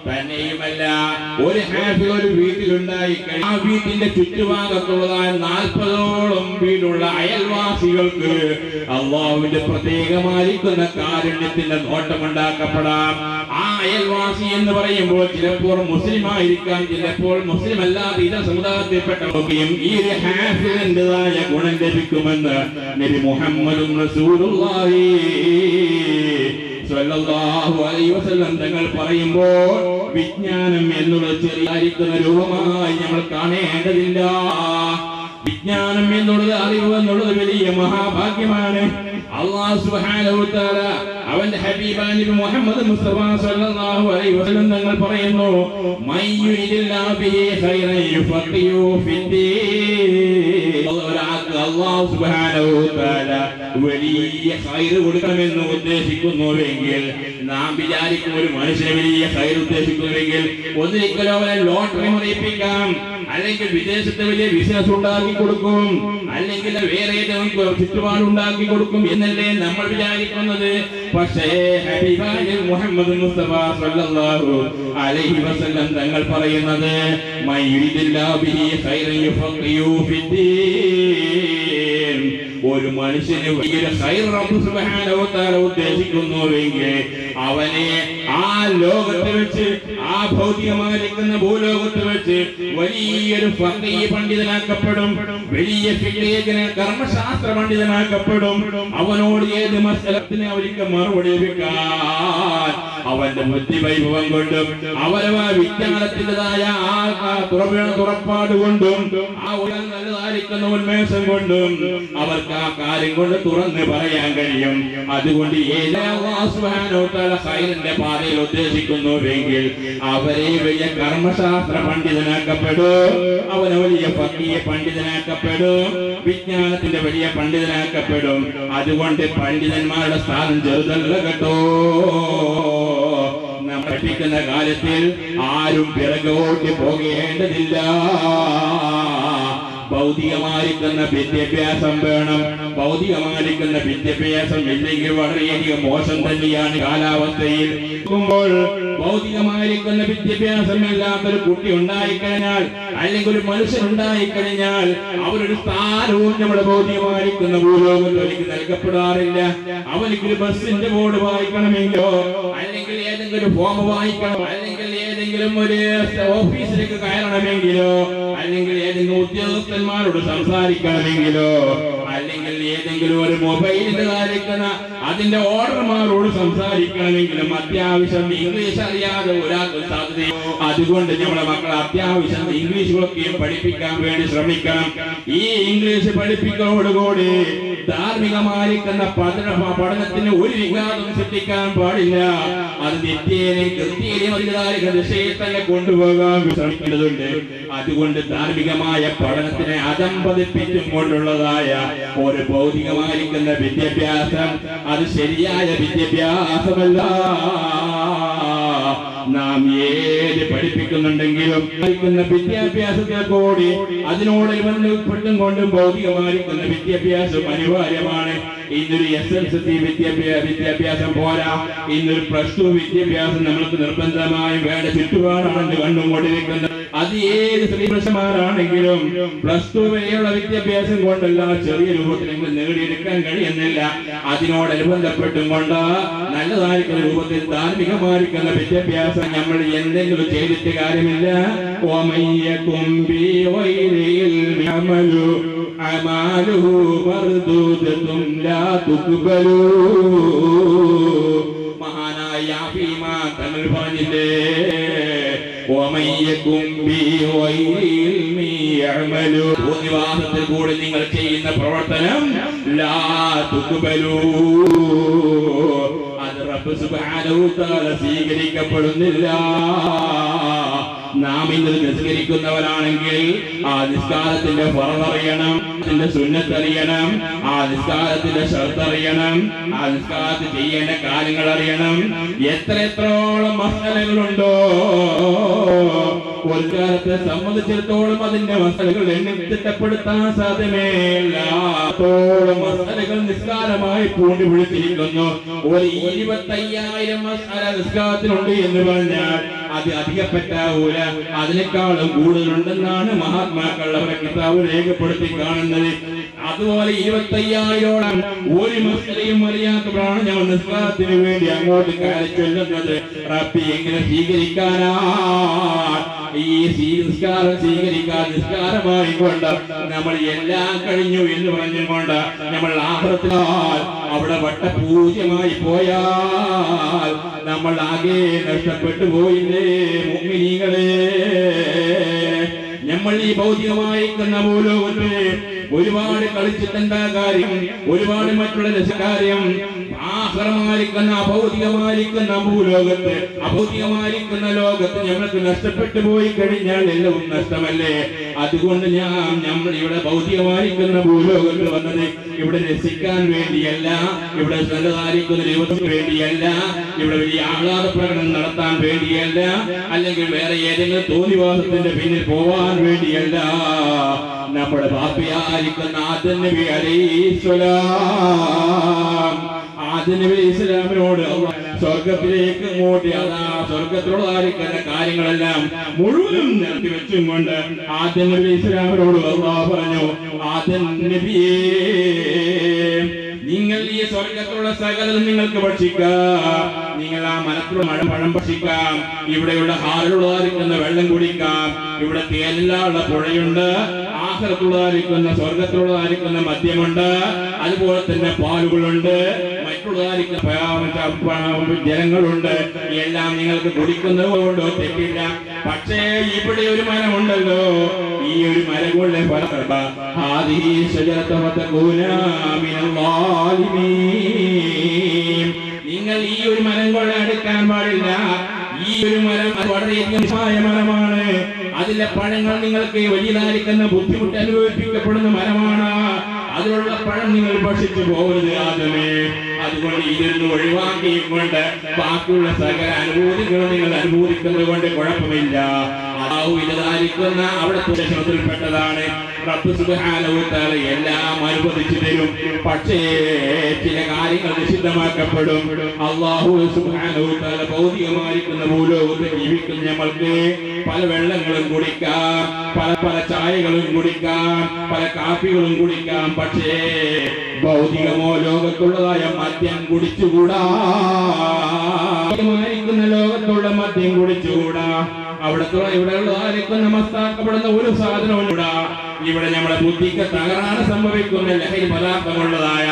തന്നെയുമല്ല, ഒരു ഹാഫിൾ ഒരു വീട്ടിലുണ്ടായി ആ വീട്ടിന്റെ ചുറ്റുഭാഗത്തുള്ളതായ 40ഓളം വീടുള്ള അയൽവാസികൾക്ക് അല്ലാഹുവിന്റെ പ്രത്യേകമായിരിക്കുന്ന കാരുണ്യത്തിന്റെ നോട്ടമുണ്ടാക്കപ്പെടാം. ആ അയൽവാസി എന്ന് പറയുമ്പോൾ ചിലപ്പോൾ മുസ്ലിം ആയിരിക്കാം, ചിലപ്പോൾ മുസ്ലിം അല്ലാതെ ഇതര സമുദായത്തിൽപ്പെട്ടവർക്കും ഈ ഒരു ഹാഫിളിന്റേതായ ഗുണം ലഭിക്കുമെന്ന് നബി മുഹമ്മദ് റസൂലുള്ളാഹി സ്വല്ലല്ലാഹു അലൈഹി വസല്ലം തങ്ങൾ പറയുമ്പോൾ വിജ്ഞാനം എന്നുള്ള ചെറിയായിരിക്കുന്ന രൂപമായി നമ്മൾ കാണേണ്ടതില്ല. വിജ്ഞാനം എന്നുള്ളത്, അറിവ് എന്നുള്ളത് വലിയ മഹാഭാഗ്യമാണ്. അല്ലാഹു സുബ്ഹാനഹു വ തആല അവന്റെ ഹബീബായ നബി മുഹമ്മദ് മുസ്തഫ സ്വല്ലല്ലാഹു അലൈഹി വസല്ലം തങ്ങൾ പറയുന്നു, മയ്യുരിദില്ലാഹു ബിഹി ഖൈറൻ യുഫഖിഹു ഫിദ്ദീൻ. അല്ലാഹു സുബ്ഹാനഹു വ തആല വലിയ ഖൈർ കൊടുക്കണമെന്ന് ഉദ്ദേശിക്കുന്നുവെങ്കിൽ, നാം വിചാരിക്കും ഒരു മനുഷ്യനെ വലിയ ഖൈർ ഉദ്ദേശിക്കുന്നുവെങ്കിൽ ഒന്നിരിക്കലും അവനെ ലോട്ടറി മറിയിപ്പിക്കാം, അല്ലെങ്കിൽ വിദേശത്ത് വലിയ ബിസിനസ് ഉണ്ടാക്കി കൊടുക്കും, അല്ലെങ്കിൽ വേറെ ഏതെങ്കിലും ചുറ്റുപാടുണ്ടാക്കി കൊടുക്കും എന്നല്ലേ നമ്മൾ വിചാരിക്കുന്നത്. പക്ഷേ ഹബീബായ മുഹമ്മദ് മുസ്തഫ സ്വല്ലല്ലാഹു അലൈഹി വസല്ലം തങ്ങൾ പറയുന്നത്, മയ്യുരിദില്ലാഹു ബിഹി ഖൈറൻ യുഫഖിഹു ഫിദ്ദീൻ. ഒരു മനുഷ്യന് വലിയൊരു ഖൈർ റബ്ബ് സുബ്ഹാനഹു വ തആല ഉദ്ദേശിക്കുന്നുവെങ്കിൽ അവനെ ആ ലോകത്ത് വെച്ച്, ആ ഭൗതികമായിരിക്കുന്ന ഭൂലോകത്ത് വെച്ച് വലിയൊരു ഫഖീഹ് പണ്ഡിതനാക്കപ്പെടും, വലിയ ഫിഖ്ഹിയ കർമ്മശാസ്ത്ര പണ്ഡിതനാക്കപ്പെടും. അവനോട് ഏത് മസലത്തിന് അവർക്ക് മറുപടി ലഭിക്കാൻ അവന്റെ ബുദ്ധിവൈഭവം കൊണ്ടും അവരവ വിജ്ഞാനത്തിൻ്റെതായ ആ തുറപ്പാട് കൊണ്ടും ആ നല്ലതായിരിക്കുന്ന ഉന്മേഷം കൊണ്ടും അവർക്ക് ആ കാര്യം കൊണ്ട് തുറന്ന് പറയാൻ കഴിയും. അതുകൊണ്ട് അല്ലാഹു സുബ്ഹാനഹു വ തആല ഖൈറിന്റെ പാതയിൽ ഉദ്ദേശിക്കുന്നുവെങ്കിൽ അവരെ വലിയ കർമ്മശാസ്ത്ര പണ്ഡിതനാക്കപ്പെടും, അവനെ വലിയ ഫഖീഹ് പണ്ഡിതനാക്കപ്പെടും, വിജ്ഞാനത്തിന്റെ വലിയ പണ്ഡിതനാക്കപ്പെടും. അതുകൊണ്ട് പണ്ഡിതന്മാരുടെ സ്ഥാനം ചെറുതല്ല കേട്ടോ. നാം പഠിപ്പിക്കുന്ന കാര്യത്തിൽ ആരും പിറകോട്ട് പോകേണ്ടതില്ല. ഭൗതികമായിരിക്കുന്ന വിദ്യാഭ്യാസം വേണം. ഭൗതികമായിരിക്കുന്ന വിദ്യാഭ്യാസം ഇല്ലെങ്കിൽ വളരെയധികം മോശം തന്നെയാണ് കാലാവസ്ഥയിൽ. ഭൗതികമായിരിക്കുന്ന വിദ്യാഭ്യാസം ഇല്ലാത്തൊരു കുട്ടി ഉണ്ടായിക്കഴിഞ്ഞാൽ, അല്ലെങ്കിൽ ഒരു മനുഷ്യൻ ഉണ്ടായിക്കഴിഞ്ഞാൽ അവരൊരു സ്ഥാനവും നമ്മുടെ ഭൗതികമായിരിക്കുന്ന ഭൂലോകത്തിൽ എനിക്ക് നൽകപ്പെടാറില്ല. അവനിക്കൊരു ബസ്സിന്റെ ബോർഡ് വായിക്കണമെങ്കിലോ, അല്ലെങ്കിൽ ഏതെങ്കിലും ഫോം വായിക്കണം, അല്ലെങ്കിൽ ഏതെങ്കിലും ഒരു ഓഫീസിലേക്ക് കയറണമെങ്കിലോ, അല്ലെങ്കിൽ ഏതെങ്കിലും ഉദ്യോഗസ്ഥ ഉദ്യോഗസ്ഥന്മാരോട് സംസാരിക്കണമെങ്കിലോ അല്ലെങ്കിൽ ഏതെങ്കിലും ഒരു മൊബൈലിൽ ധാരിക്കുന്ന അതിന്റെ ഓർഡർമാരോട് സംസാരിക്കണമെങ്കിലും അത്യാവശ്യം ഇംഗ്ലീഷ് അറിയാതെ ഒരാൾക്ക് സാധ്യതയോ. അതുകൊണ്ട് നമ്മുടെ മക്കളെ അത്യാവശ്യം ഇംഗ്ലീഷുകളൊക്കെ പഠിപ്പിക്കാൻ വേണ്ടി ശ്രമിക്കണം. ഈ ഇംഗ്ലീഷ് പഠിപ്പിക്കലോടുകൂടി ധാർമ്മികമായിരിക്കുന്ന പഠനത്തിന് ഒരു വിഘാതം സൃഷ്ടിക്കാൻ പാടില്ല. അത് നിത്യേനയും കൃത്യനും അതിൻ്റെതായ ദിശയിൽ തന്നെ കൊണ്ടുപോകാൻ ശ്രമിക്കേണ്ടതുണ്ട്. അതുകൊണ്ട് ധാർമ്മികമായ പഠനത്തിനെ അതമ്പതിപ്പിച്ചും കൊണ്ടുള്ളതായ ഒരു ഭൗതികമായിരിക്കുന്ന വിദ്യാഭ്യാസം അത് ശരിയായ വിദ്യാഭ്യാസമല്ല. നാം ഏത് പഠിപ്പിക്കുന്നുണ്ടെങ്കിലും വിദ്യാഭ്യാസത്തെ കൂടി അതിനോട് ബന്ധപ്പെട്ടും കൊണ്ടും ഭൗതികമായിരിക്കുന്ന വിദ്യാഭ്യാസം അനിവാര്യമാണ്. ഇന്നൊരു SSLC വിദ്യാഭ്യാസം പോരാ, ഇന്നൊരു +2 വിദ്യാഭ്യാസം നമുക്ക് നിർബന്ധമായും വേണ്ട ചുറ്റുപാടാണ് കണ്ടുകൊണ്ടിരിക്കുന്നത്. അത് ഏത് സ്ത്രീപുരുഷന്മാരാണെങ്കിലും +2 വരെയുള്ള വിദ്യാഭ്യാസം കൊണ്ടല്ല ചെറിയ രൂപത്തിൽ നേടിയെടുക്കാൻ കഴിയുന്നില്ല. അതിനോടനുബന്ധപ്പെട്ടും കൊണ്ട് നല്ലതായിരിക്കുന്ന രൂപത്തിൽ ധാർമ്മികമായിരിക്കുന്ന വിദ്യാഭ്യാസം നമ്മൾ എന്തെങ്കിലും ചെയ്തിട്ട് കാര്യമില്ല. മഹാനായ തങ്ങൾ പറഞ്ഞില്ലേ, നിവാസത്തിൽ കൂടി നിങ്ങൾ ചെയ്യുന്ന പ്രവർത്തനം അത് റബ്ബ് സുബ്ഹാനഹു വ തആല സ്വീകരിക്കപ്പെടുന്നില്ല. നാം ഇന്ന് നിസ്കരിക്കുന്നവരാണെങ്കിൽ ആ നിസ്കാരത്തിന്റെ ഫർദ് അറിയണം, അതിന്റെ സുന്നത്ത് അറിയണം, ആ നിസ്കാരത്തിന്റെ ശർത്ത് അറിയണം, ആ നിസ്കാരത്തിൽ ചെയ്യേണ്ട കാര്യങ്ങൾ അറിയണം. എത്രത്തോളം മസലകളുണ്ടോ ഒരു കാലത്തെ സംബന്ധിച്ചിടത്തോളം അതിന്റെ മസലകൾ എണ്ണിത്തിട്ടപ്പെടുത്താൻ സാധ്യമേയില്ല. അത്തോളം മസലകൾ നിസ്കാരമായി പൂണ്ടി വിളിച്ചിരിക്കുന്നു. ഒരു 25,000 മസല നിസ്കാരത്തിനുണ്ട് എന്ന് പറഞ്ഞാൽ അത് അധികപ്പറ്റാവൂല, അതിനേക്കാളും കൂടുതലുണ്ടെന്നാണ് മഹാത്മാക്കൾ അവരെ കിതാബ് രേഖപ്പെടുത്തി കാണുന്നത്. അതുപോലെ 25,000ഓളം ഒരു മസലയും അറിയാത്തവരാണ് ഞങ്ങൾ നിസ്കാരത്തിന് വേണ്ടി അങ്ങോട്ട് കയറി ചൊല്ലുന്നത്. റബ്ബി എങ്ങനെ സ്വീകരിക്കാനാ ഈ നിസ്കാരം സ്വീകരിക്കാൻ നിസ്കാരമായി കൊണ്ട് നമ്മൾ എല്ലാം കഴിഞ്ഞു എന്ന് പറഞ്ഞുകൊണ്ട് നമ്മൾ ആഖിറത്തിൽ അവിടെ വട്ടപൂജ്യമായി പോയാൽ നമ്മൾ ആകെ നഷ്ടപ്പെട്ടു പോയില്ലേ മുഅ്മിനീങ്ങളെ. നമ്മൾ ഈ ഭൗതികമായിരിക്കുന്ന ഭൂലോകത്തെ ഒരുപാട് കളിച്ചിട്ടെന്താ കാര്യം, ഒരുപാട് മറ്റുള്ള രസകാര്യം. ആഖിറമായിരിക്കുന്ന അഭൗതികമായിരിക്കുന്ന ഭൂലോകത്ത് അഭൗതികമായിരിക്കുന്ന ലോകത്ത് ഞങ്ങൾക്ക് നഷ്ടപ്പെട്ടു പോയി കഴിഞ്ഞാൽ എല്ലാം നഷ്ടമല്ലേ. അതുകൊണ്ട് നമ്മൾ ഇവിടെ ഭൗതികമായിരിക്കുന്ന ഭൂലോകത്ത് വന്നത് ഇവിടെ രസിക്കാൻ വേണ്ടിയല്ല, ഇവിടെ നല്ലതായിരിക്കുന്ന ദൈവത്തിന് വേണ്ടിയല്ല, ഇവിടെ വലിയ ആഹ്ലാദ പ്രകടനം നടത്താൻ വേണ്ടിയല്ല, അല്ലെങ്കിൽ വേറെ ഏതെങ്കിലും തോന്നിവാസത്തിന്റെ പിന്നിൽ പോവാൻ വേണ്ടിയല്ല. നമ്മുടെ ബാപ്പയായിരിക്കുന്ന ആദം നബി അലൈഹിസ്സലാം, ആദം നബി ഇസ്ലാമിനോട് സ്വർഗത്തിലേക്ക് ഇങ്ങോട്ട് സ്വർഗത്തിലുള്ളതായിരിക്കുന്ന കാര്യങ്ങളെല്ലാം മുഴുവനും നിർത്തി വെച്ചും കൊണ്ട് ആദം നബി ഇസ്ലാമിനോട് അല്ലാഹു പറഞ്ഞു, ആദം നബിയേ നിങ്ങൾ ഈ സ്വർഗത്തിലുള്ള സകലതും നിങ്ങൾക്ക് ഭക്ഷിക്കാം, നിങ്ങൾ ആ മരത്തിലുള്ള പഴം ഭക്ഷിക്കാം, ഇവിടെയുള്ള ഹാറിലുള്ളതായിരിക്കുന്ന വെള്ളം കുടിക്കാം, ഇവിടെ തേനിലുള്ള പുഴയുണ്ട്, ആഖിറത്തുള്ളതായിരിക്കുന്ന സ്വർഗത്തിലുള്ളതായിരിക്കുന്ന മദ്യമുണ്ട്, അതുപോലെ തന്നെ പാലുകളുണ്ട്, മറ്റുള്ളതായിരിക്കുന്ന ജലങ്ങളുണ്ട്, എല്ലാം നിങ്ങൾക്ക് കുടിക്കുന്നത് കൊണ്ടോ തെറ്റില്ല. പക്ഷേ ഇവിടെ ഒരു മരമുണ്ടല്ലോ, ഈ ഒരു മരം കൊണ്ട് നിങ്ങൾ ഈ ഒരു മരം കൊണ്ട് എടുക്കാൻ പാടില്ല. ഈ ഒരു മരം വളരെയധികം മരമാണ്, അതിലെ പഴങ്ങൾ നിങ്ങൾക്ക് വലിയതായിരിക്കുന്ന ബുദ്ധിമുട്ട് അനുഭവിപ്പിക്കപ്പെടുന്ന മരമാണ്. അതിലുള്ള പഴം നിങ്ങൾ ഭക്ഷിച്ചു പോകരുത് ആദമേ. അതുകൊണ്ട് ഇതിന്ന് ഒഴിവാക്കിക്കൊണ്ട് ബാക്കിയുള്ള സകല അനുഭൂതികളും നിങ്ങൾ അനുഭൂതിക്കുന്നത് കൊണ്ട് കുഴപ്പമില്ല. ഇതായിരിക്കുന്ന അവിടുത്തെ ദർശനത്തിൽപ്പെട്ടതാണ്. റബ്ബ് സുബ്ഹാനഹു വ തആല എല്ലാം അനുവദിച്ചു തരും, പക്ഷേ ചില കാര്യങ്ങൾ നിഷിദ്ധമാക്കപ്പെടും. അല്ലാഹു സുബ്ഹാനഹു വ തആല ഭൗതികമായിരിക്കുന്ന ഭൂലോകത്ത് ജീവിക്കുന്ന നമ്മൾക്ക് പല വെള്ളങ്ങളും കുടിക്കാം, പല ചായകളും കുടിക്കാം, പല കാപ്പികളും കുടിക്കാം, പക്ഷേ ഭൗതികമോ ലോകത്തുള്ളതായ മദ്യം കുടിച്ചുകൂടാ. ലോകത്തുള്ള മദ്യം കുടിച്ചുകൂടാ. ഇവിടെയുള്ളതായിരിക്കുന്ന മസ്താക്കപ്പെടുന്ന ഒരു സാധനവും ഇവിടെ നമ്മുടെ ബുദ്ധിക്ക് തകരാറ് സംഭവിക്കുന്ന ലഹരി പദാർത്ഥമുള്ളതായ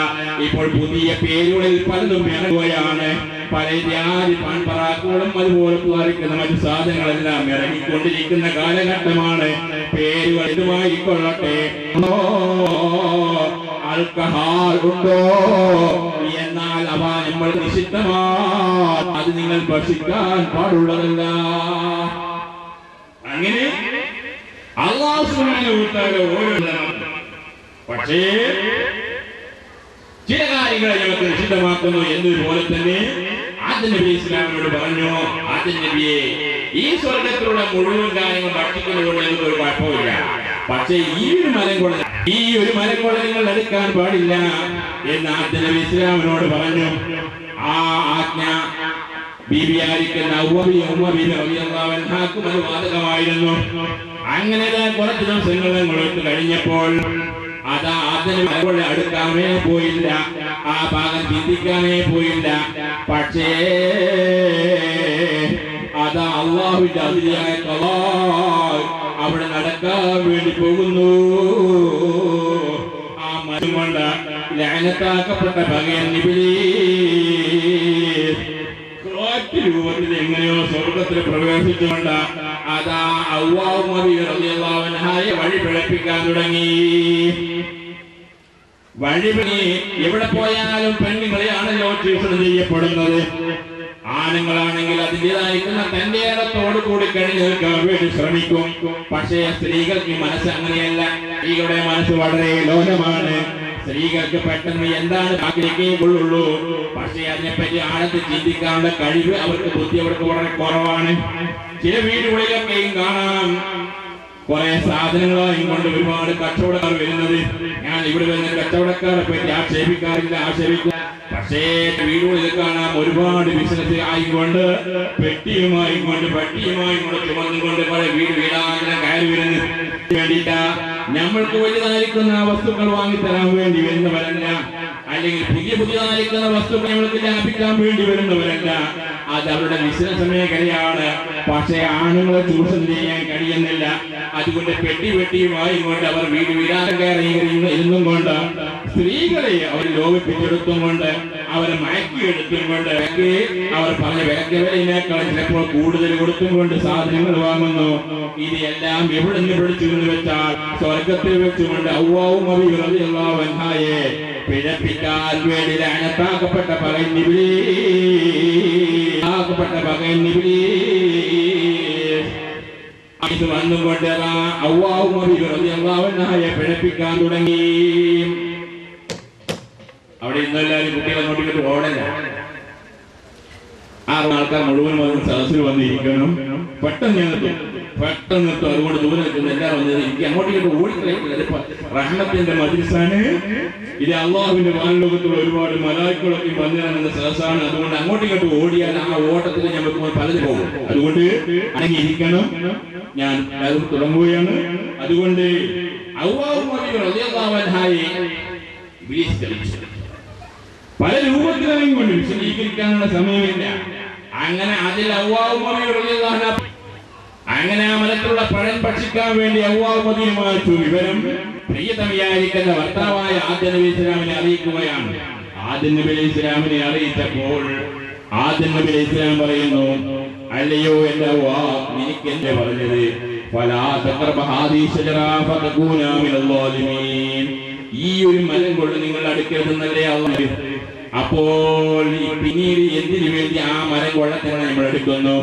ഇപ്പോൾ പുതിയ പേരുകളിൽ പലതും ഇറങ്ങുകയാണ്. പല ജാതി പാൻപറാക്കുകളും അതുപോലെ പുറക്കുന്ന മറ്റു സാധനങ്ങളെല്ലാം ഇറങ്ങിക്കൊണ്ടിരിക്കുന്ന കാലഘട്ടമാണ്. പേരുകൾ ഇതുമായിക്കൊള്ളട്ടെ. ആൽക്കഹോൾ ഉണ്ടോ എന്നാൽ അവ നമ്മൾ നിഷിദ്ധമാണ്. അത് നിങ്ങൾ ഭക്ഷിക്കാൻ പാടുള്ളതല്ല. അങ്ങനെ അല്ലാഹു സുബ്ഹാനഹു വ തആല ഓരോന്നും പക്ഷേ ചില കാര്യങ്ങളെ നമുക്ക് നിഷിദ്ധമാക്കുന്നു എന്നതുപോലെ തന്നെ ആദം നബി ഇസ്ലാമിനോട് പറഞ്ഞു, ആദം നബിയെ ഈ സ്വർഗത്തിലുള്ള മുഴുവൻ കാര്യങ്ങൾ ഭക്ഷിക്കുന്നതുകൊണ്ട് എനിക്കൊരു കുഴപ്പമില്ല. പക്ഷേ ഈ ഒരു മരം കൊണ്ട് നിങ്ങൾ എടുക്കാൻ പാടില്ല എന്ന് ആദം നബി ഇസ്ലാമിനോട് പറഞ്ഞു. ആ ആജ്ഞ ബീബിയായിരിക്കുന്ന അത് ബാധകമായിരുന്നു. അങ്ങനെ കുറച്ച് ദിവസങ്ങൾ കഴിഞ്ഞപ്പോൾ അതാ അതിന് മരങ്ങളുടെ അടുക്കാനേ പോയില്ല, ആ ഭാഗം ചിന്തിക്കാനേ പോയില്ല. പക്ഷേ അതാ അല്ലാഹുവിന്റെ അതിയായ അവിടെ നടക്കാൻ വേണ്ടി പോകുന്നു. ആ മരം കൊണ്ട് ലഅനത്താക്കപ്പെട്ട പകയൻ ഇബ്ലീസ് രൂപത്തിൽ എങ്ങനെയോ സ്വർഗത്തിൽ പ്രവേശിച്ചുകൊണ്ട് അതാ ഹവ്വാ റളിയല്ലാഹു അൻഹയെ വഴി പിഴപ്പിക്കാൻ തുടങ്ങി. എവിടെ പോയാലും പെണ്ണുങ്ങളെയാണല്ലോ ചൂഷണം ചെയ്യപ്പെടുന്നത്. ആണുങ്ങളാണെങ്കിൽ അതിൻ്റെതായിരിക്കുന്ന തന്റെ ഇടത്തോട് കൂടി കഴിഞ്ഞു നിൽക്കാൻ വേണ്ടി ശ്രമിക്കും. പക്ഷേ സ്ത്രീകൾക്ക് മനസ്സ് അങ്ങനെയല്ല. സ്ത്രീകളുടെ മനസ്സ് വളരെ ലോലമാണ്. സ്ത്രീകൾക്ക് പെട്ടെന്ന് എന്താണ് ആഗ്രഹിക്കുകയുള്ളൂ. പക്ഷേ അതിനെപ്പറ്റി ആഴത്തിൽ ചിന്തിക്കാനുള്ള കഴിവ് അവർക്ക് ബുദ്ധി അവർക്ക് വളരെ കുറവാണ്. ചില വീടുകളിലൊക്കെയും കാണാം കുറെ സാധനങ്ങളായും കൊണ്ട് ഒരുപാട് കച്ചവടക്കാർ വരുന്നത്. ഞാൻ ഇവിടെ വരുന്ന കച്ചവടക്കാരെ പറ്റി ആക്ഷേപിക്കാറില്ല, ആക്ഷേപിക്കും. പക്ഷേ വീടുകളിൽ കാണാം ഒരുപാട് ബിസിനസ് ആയിക്കൊണ്ട് പെട്ടിയുമായും കൊണ്ട് പട്ടിയുമായും കൊണ്ട് ചുമന്നുകൊണ്ട് കുറെ വീടാങ്ങനെ കയറി വരുന്നത് വേണ്ടിയിട്ടാ. നമ്മൾക്ക് വലുതായിരിക്കുന്ന വസ്തുക്കൾ വാങ്ങിത്തരാൻ വേണ്ടി വരുന്നവരല്ല, അല്ലെങ്കിൽ പുതിയതായിരിക്കുന്ന വസ്തുക്കൾ നമ്മൾക്ക് ലാഭിക്കാൻ വേണ്ടി വരുന്നവരല്ല. അത് അവരുടെ ബിസിനസ് മേഖലയാണ്. പക്ഷേ ആണുങ്ങളെ ചൂഷണം ചെയ്യാൻ കഴിയുന്നില്ല. അതുകൊണ്ട് പെട്ടിയുമായി കൊണ്ട് അവർ വീടാൻ കയറി ഇരുന്നും കൊണ്ട് സ്ത്രീകളെ അവർ ലോപിപ്പിച്ചെടുത്തും കൊണ്ട് അവരെ മയക്കിയെടുത്തും കൊണ്ട് അവർ പറഞ്ഞ വിലക്കവരേക്കാൾ ചിലപ്പോൾ കൂടുതൽ കൊടുത്തും കൊണ്ട് സാധനങ്ങൾ വാങ്ങുന്നു. ഇതെല്ലാം എവിടെ നിന്ന് പിടിച്ചു എന്ന് വെച്ചാൽ സ്വർഗത്തിൽ വെച്ചുകൊണ്ട് ഹവ്വാവും റളിയല്ലാഹു അൻഹയെ പിഴപ്പിക്കാൻ വേണ്ടി ലഅനത്താക്കപ്പെട്ട പകയൻ ഇബ്ലീസ് വന്നുകൊണ്ട് ഹവ്വാവും റളിയല്ലാഹു അൻഹയെ പിഴപ്പിക്കാൻ തുടങ്ങി. അവിടെ ഇന്നെല്ലാവരും കുട്ടികൾ അങ്ങോട്ട് ഓടല്ല. 6 ആൾക്കാർ മുഴുവൻ സദസ്സിൽ വന്നിരിക്കണം. പെട്ടെന്ന് നിർത്തും. അതുകൊണ്ട് ദൂരെ നിൽക്കുന്ന എല്ലാവരും വന്നത് എനിക്ക് അങ്ങോട്ടേക്ക് ഓടിക്കളയുന്നത് റഹ്മത്തിന്റെ മജ്ലിസാണ്. ഇത് അള്ളാഹുവിന്റെ വാനലോകത്തുള്ള ഒരുപാട് മലായിക്കളൊക്കെ വന്നിറങ്ങുന്ന സദസ്സാണ്. അതുകൊണ്ട് അങ്ങോട്ടേക്ക് ഓടിയാൽ ആ ഓട്ടത്തിൽ നമുക്ക് പലത് പോകും. അതുകൊണ്ട് അടങ്ങിയിരിക്കണം. ഞാൻ അത് തുടങ്ങുകയാണ്. അതുകൊണ്ട് പല രൂപത്തിലും കൊണ്ട് വിശദീകരിക്കാനുള്ള സമയമില്ല. അങ്ങനെ അതിൽ അങ്ങനെ ആ മരത്തിലുള്ള പഴം ഭക്ഷിക്കാൻ വേണ്ടി ഹവ്വാവുമായി വിവരം പ്രിയതമയായിരിക്കുന്ന ഭർത്താവായ ആദം നബി ഇസ്ലാമിനെ അറിയിക്കുകയാണ്. ആദം നബി ഇസ്ലാമിനെ അറിയിച്ചപ്പോൾ ആദം നബി ഇസ്ലാം പറയുന്നു, അല്ലയോ എന്റെ ഹവ്വാ, നിനക്ക് എന്നെ പറഞ്ഞത് ഈ ഒരു മരം കൊണ്ട് നിങ്ങൾ അടുക്കരുതെന്നല്ലേ അല്ലാഹു. അപ്പോൾ പിന്നീട് എന്തിനു വേണ്ടി ആ മരം കൊള്ളത്തിനെ നമ്മൾ എടുക്കുന്നു?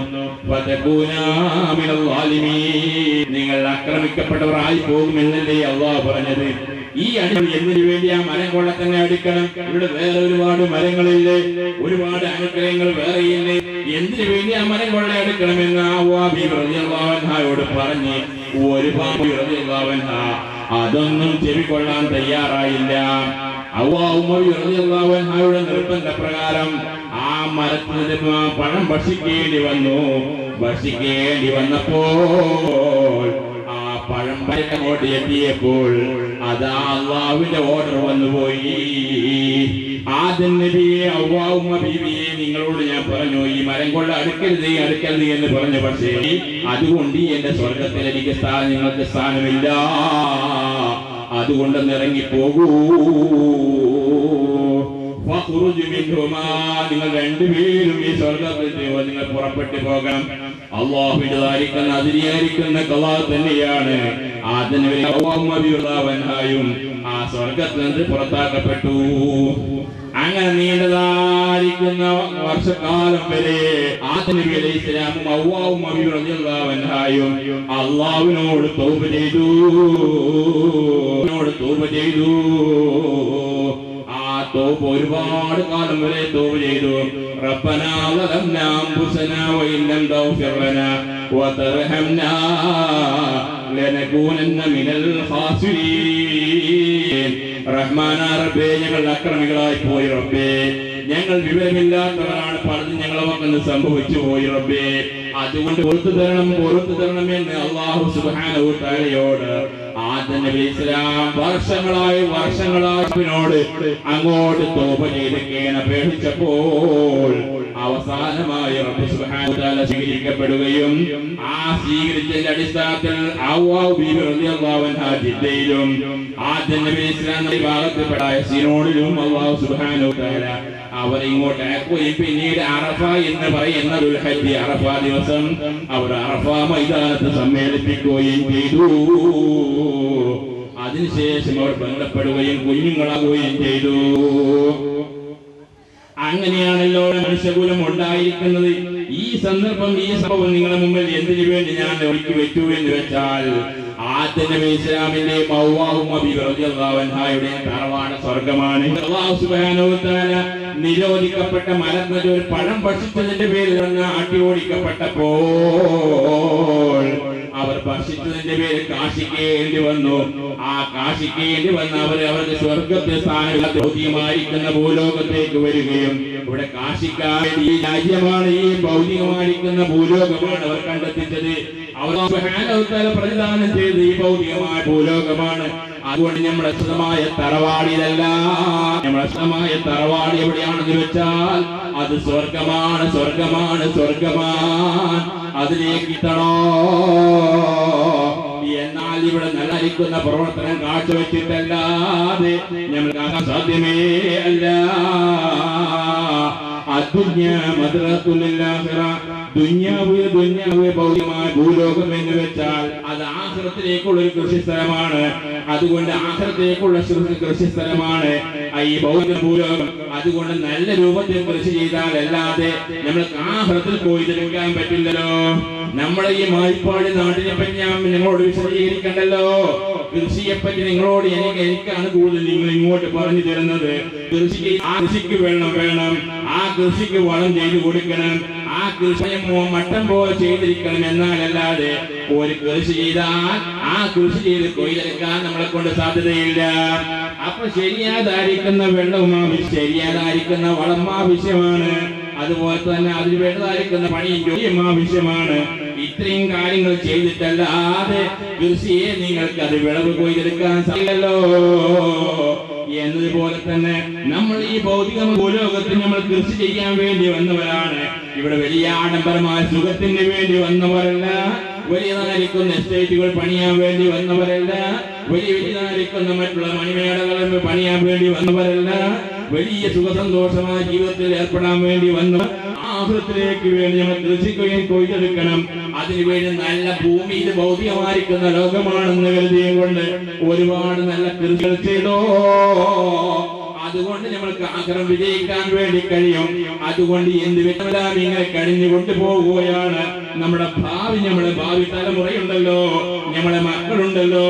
നിങ്ങൾ ആക്രമിക്കപ്പെട്ടവരായി പോകുമെന്നല്ലേ അല്ലാഹു പറഞ്ഞത്. ഈ അടികൾ എന്തിനു വേണ്ടി ആ മരം കൊള്ളത്തന്നെ എടുക്കണം? ഇവിടെ വേറെ ഒരുപാട് മരങ്ങളില്ലേ, ഒരുപാട് അനുഗ്രഹങ്ങൾ വേറെയില്ലേ? എന്തിനു വേണ്ടി ആ മരം കൊള്ള എടുക്കണമെന്ന് യോട് പറഞ്ഞ് അതൊന്നും ചെവിക്കൊള്ളാൻ തയ്യാറായില്ല. യുടെ നിർബന്ധപ്രകാരം ആ മരത്തിന് പഴം ഭക്ഷിക്കേണ്ടി വന്നപ്പോൾ ആ പഴം അങ്ങോട്ട് എത്തിയപ്പോൾ അതാ അള്ളാഹുവിന്റെ ഓർഡർ വന്നുപോയി. ആദം നബിയെ ഹവ്വാ ബീവിയെ നിങ്ങളോട് ഞാൻ പറഞ്ഞു ഈ മരം കൊണ്ട് അടുക്കരുത് എന്ന് പറഞ്ഞു. പക്ഷേ അതുകൊണ്ട് എന്റെ സ്വർഗത്തിൽ എനിക്ക് നിങ്ങൾക്ക് സ്ഥാനമില്ല, അതുകൊണ്ട് ഇറങ്ങിപ്പോകൂ. നിങ്ങൾ രണ്ടുപേരും ഈ സ്വർഗത്തിൽ നിങ്ങൾ പുറപ്പെട്ടു പോകണം. അള്ളാഹുവിന്റെ അതിരിയായിരിക്കുന്ന കലാ തന്നെയാണ്. ആദനവനായും ആ സ്വർഗത്തിൽ നിന്ന് പുറത്താക്കപ്പെട്ടു. അങ്ങനെ നീണ്ടതായിരിക്കുന്ന വർഷക്കാലം വരെ ആദനബി അലൈഹി ഇസ്ലാമും ഹവ്വാവും റളിയല്ലാഹുവൻഹായും അള്ളാഹുവിനോട് തൗബ ചെയ്തു. തോപ് ഒരുപാട് കാലം വരെ തോപ് ചെയ്തു. റബ്ബനാ ളലംനാ അൻഫുസനാ വഇല്ലം തഗ്ഫിർ ലനാ വതർഹംനാ ലനകൂനന്ന മിനൽ ഖാസിരീൻ. റഹ്മാനാ റബ്ബേ, ഞങ്ങൾ അക്രമികളായി പോയി റബ്ബേ, ഞങ്ങൾ വിവരമില്ലാത്തവരാണ്, പലതും ഞങ്ങളെ മക്കൾ സംഭവിച്ചു പോയി റബ്ബേ, അതുകൊണ്ട് പുറത്തു തരണം എന്ന് അല്ലാഹു സുബ്ഹാനഹു വ തആലയോട് ആദം നബി ഇസ്ലാം വർഷങ്ങളായി അങ്ങോട്ട് തൗബ ചെയ്ത് അപേക്ഷിച്ചപ്പോൾ അവസാനമായി റബ്ബ് സുബ്ഹാനഹു വ തആല സ്വീകരിക്കപ്പെടുകയും ആ സ്വീകരിച്ചതിന്റെ അടിസ്ഥാനത്തിൽ ഹവ്വാ ബീവി റളിയല്ലാഹു അൻഹാ ജിദ്ദയിലും ആദം നബി ഇസ്ലാം ഭാഗത്തിൽപ്പെട്ട സീനോഡിലും അല്ലാഹു സുബ്ഹാനഹു വ തആല അവരെ ഇങ്ങോട്ട് അയക്കുകയും പിന്നീട് അറഫ എന്ന് പറയുന്ന ദുൽഹജ്ജ് അറഫ ദിവസം അവർ അറഫ മൈതാനത്ത് സമ്മേളിപ്പിക്കുകയും ചെയ്തു. അതിനുശേഷം അവർ ബന്ധപ്പെടുകയും കുഞ്ഞുങ്ങളാകുകയും ചെയ്തു. അങ്ങനെയാണല്ലോ മനുഷ്യകുലം ഉണ്ടായിരിക്കുന്നത്. ഈ സന്ദർഭം, ഈ സംഭവം നിങ്ങളുടെ മുമ്പിൽ എന്തിനു വേണ്ടി ഞാൻ ഒരുക്കി വെച്ചു എന്ന് വെച്ചാൽ ആദം നബി ഇസ്ലാമിന്റെ ഹവ്വാവും റളിയല്ലാഹു അൻഹായുടെ തറവാട് സ്വർഗമാണ്. അല്ലാഹു സുബ്ഹാനഹു വ തആല നിരോധിക്കപ്പെട്ട മരത്തിൽ ഒരു പഴം ഭക്ഷിച്ചതിന്റെ പേരിൽ അടി ഓടിക്കപ്പെട്ടപ്പോൾ അവർ ഭക്ഷിച്ചതിന്റെ പേരിൽ കാശിക്കേണ്ടി വന്നു. ആ കാശിക്കേണ്ടി വന്ന അവർക്ക് സ്വർഗത്തെ സ്ഥാനമായിരിക്കുന്ന ഭൂലോകത്തേക്ക് വരികയും ഇവിടെ കാശിക്കാൻ ഈ രാജ്യമാണ്, ഈ ഭൗതികമായിരിക്കുന്ന ഭൂലോകമാണ് അവർ കണ്ടെത്തിച്ചത്. അവർ പ്രദാനം ചെയ്ത് ഈ ഭൗതികമായ ഭൂലോകമാണ്. അതുകൊണ്ട് നമ്മുടെ സ്വന്തമായ തറവാടിലല്ല, നമ്മുടെ സ്വന്തമായ തറവാടി എവിടെയാണെന്ന് വെച്ചാൽ അത് സ്വർഗമാണ്. അതിലേക്ക് എത്തണോ? എന്നാൽ ഇവിടെ നല്ലരിക്കുന്ന പ്രവർത്തനം കാഴ്ചവെച്ചിട്ടല്ലാതെ ഞങ്ങൾക്ക് സാധ്യമേ അല്ല. ദുന്യാവ് ഭൗതികമായ ഭൂലോകം എന്ന് വെച്ചാൽ അത് ആഖിറത്തിലേക്കുള്ള ഒരു കൃഷിസ്ഥലമാണ്. അതുകൊണ്ട് ആഖിറത്തിലേക്കുള്ള കൃഷിസ്ഥലമാണ് ഈ ഭൗതിക ഭൂലോകം. അതുകൊണ്ട് നല്ല രൂപത്തിൽ കൃഷി ചെയ്താൽ അല്ലാതെ നമ്മൾക്ക് ആഖിറത്തിൽ പോയി തിരിക്കാൻ പറ്റില്ലല്ലോ. നമ്മളെ ഈ മായിപ്പാട് നാട്ടിനെ പറ്റി ഞാൻ നിങ്ങളോട് വിശദീകരിക്കണ്ടല്ലോ. കൃഷിയെപ്പറ്റി നിങ്ങളോട് എനിക്കാണ് കൂടുതൽ നിങ്ങൾ ഇങ്ങോട്ട് പറഞ്ഞു തരുന്നത്. കൃഷിക്ക് വെള്ളം വേണം, ആ കൃഷിക്ക് വളം ചെയ്തു കൊടുക്കണം, ആ കൃഷി മട്ടം പോലെ ചെയ്തിരിക്കണം. എന്നാലല്ലാതെ ഒരു കൃഷി ചെയ്താൽ ആ കൃഷി ചെയ്ത് കൊയ്തെടുക്കാൻ നമ്മളെ കൊണ്ട് സാധ്യതയില്ല. അപ്പൊ ശരിയാതായിരിക്കുന്ന വെള്ളവും ശരിയാതായിരിക്കുന്ന വളം ആവശ്യമാണ്. അതുപോലെ തന്നെ അതിന് വേണ്ടതായിരിക്കുന്ന പണിയും ജോലിയും ആവശ്യമാണ്. ഇത്രയും കാര്യങ്ങൾ ചെയ്തിട്ടല്ലാതെ കൃഷിയെ നിങ്ങൾക്ക് അത് വിളവ് കൊയ്തെടുക്കാൻ സാധിക്കല്ലോ. എന്നതുപോലെ തന്നെ നമ്മൾ ഈ ഭൗതിക ഭൂലോകത്തിൽ നമ്മൾ കൃഷി ചെയ്യാൻ വേണ്ടി വന്നവരാണ്. ഇവിടെ വലിയ ആഡംബരമായ സുഖത്തിന് വേണ്ടി വന്നവരല്ല, വലിയതായിരിക്കുന്ന എസ്റ്റേറ്റുകൾ പണിയാൻ വേണ്ടി വന്നവരല്ല, വലിയതായിരിക്കുന്ന മറ്റുള്ള മണിമേടകൾ പണിയാൻ വേണ്ടി വന്നവരല്ല, വലിയ സുഖസന്തോഷമായ ജീവിതത്തിൽ ഏർപ്പെടാൻ വേണ്ടി വന്ന ആഹൃത്തിലേക്ക് വേണ്ടി നമ്മൾ കൃഷിക്കുകയും കൊയ്തെടുക്കണം. അതിനുവേണ്ടി നല്ല ഭൂമി, ഇത് ഭൗതികമായിരിക്കുന്ന ലോകമാണെന്ന് കരുതിയും കൊണ്ട് ഒരുപാട് നല്ല കൃഷികൾ ചെയ്തോ. അതുകൊണ്ട് നമ്മൾക്ക് ആഗ്രഹം വിജയിക്കാൻ വേണ്ടി കഴിയും. അതുകൊണ്ട് എന്ത് വ്യക്തമെല്ലാം ഇങ്ങനെ കഴിഞ്ഞുകൊണ്ട് പോവുകയാണ്. നമ്മുടെ ഭാവി തലമുറയുണ്ടല്ലോ, നമ്മുടെ മക്കളുണ്ടല്ലോ,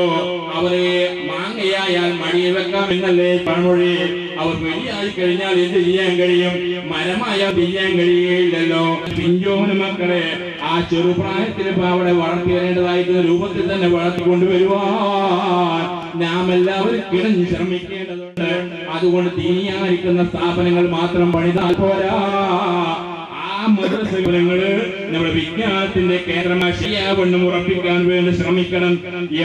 അവരെ മാങ്ങയായാൽ മടിയിൽ വെക്കാം എന്നല്ലേ പഴമൊഴി. അവർ വലിയായി കഴിഞ്ഞാൽ എന്ത് ചെയ്യാൻ കഴിയും? മരമായാൽ ചെയ്യാൻ കഴിയുകയില്ലല്ലോ. പിഞ്ചോന മക്കളെ ആ ചെറുപ്രായത്തിൽ അവിടെ വളർത്തി വരേണ്ടതായിരിക്കുന്ന രൂപത്തിൽ തന്നെ വളർത്തിക്കൊണ്ടുവരുവാൻ നാം എല്ലാവരും കിടഞ്ഞ് ശ്രമിക്കേണ്ടതുണ്ട്. അതുകൊണ്ട് ദീനിയായിരിക്കുന്ന സ്ഥാപനങ്ങൾ മാത്രം പണിതാൽ പോരാ. ആ മദ്രസകള് നമ്മുടെ വിജ്ഞാനത്തിന്റെ കേന്ദ്രമായി ശരിയാവണ്ണം ഉറപ്പിക്കാൻ വേണ്ടി ശ്രമിക്കണം.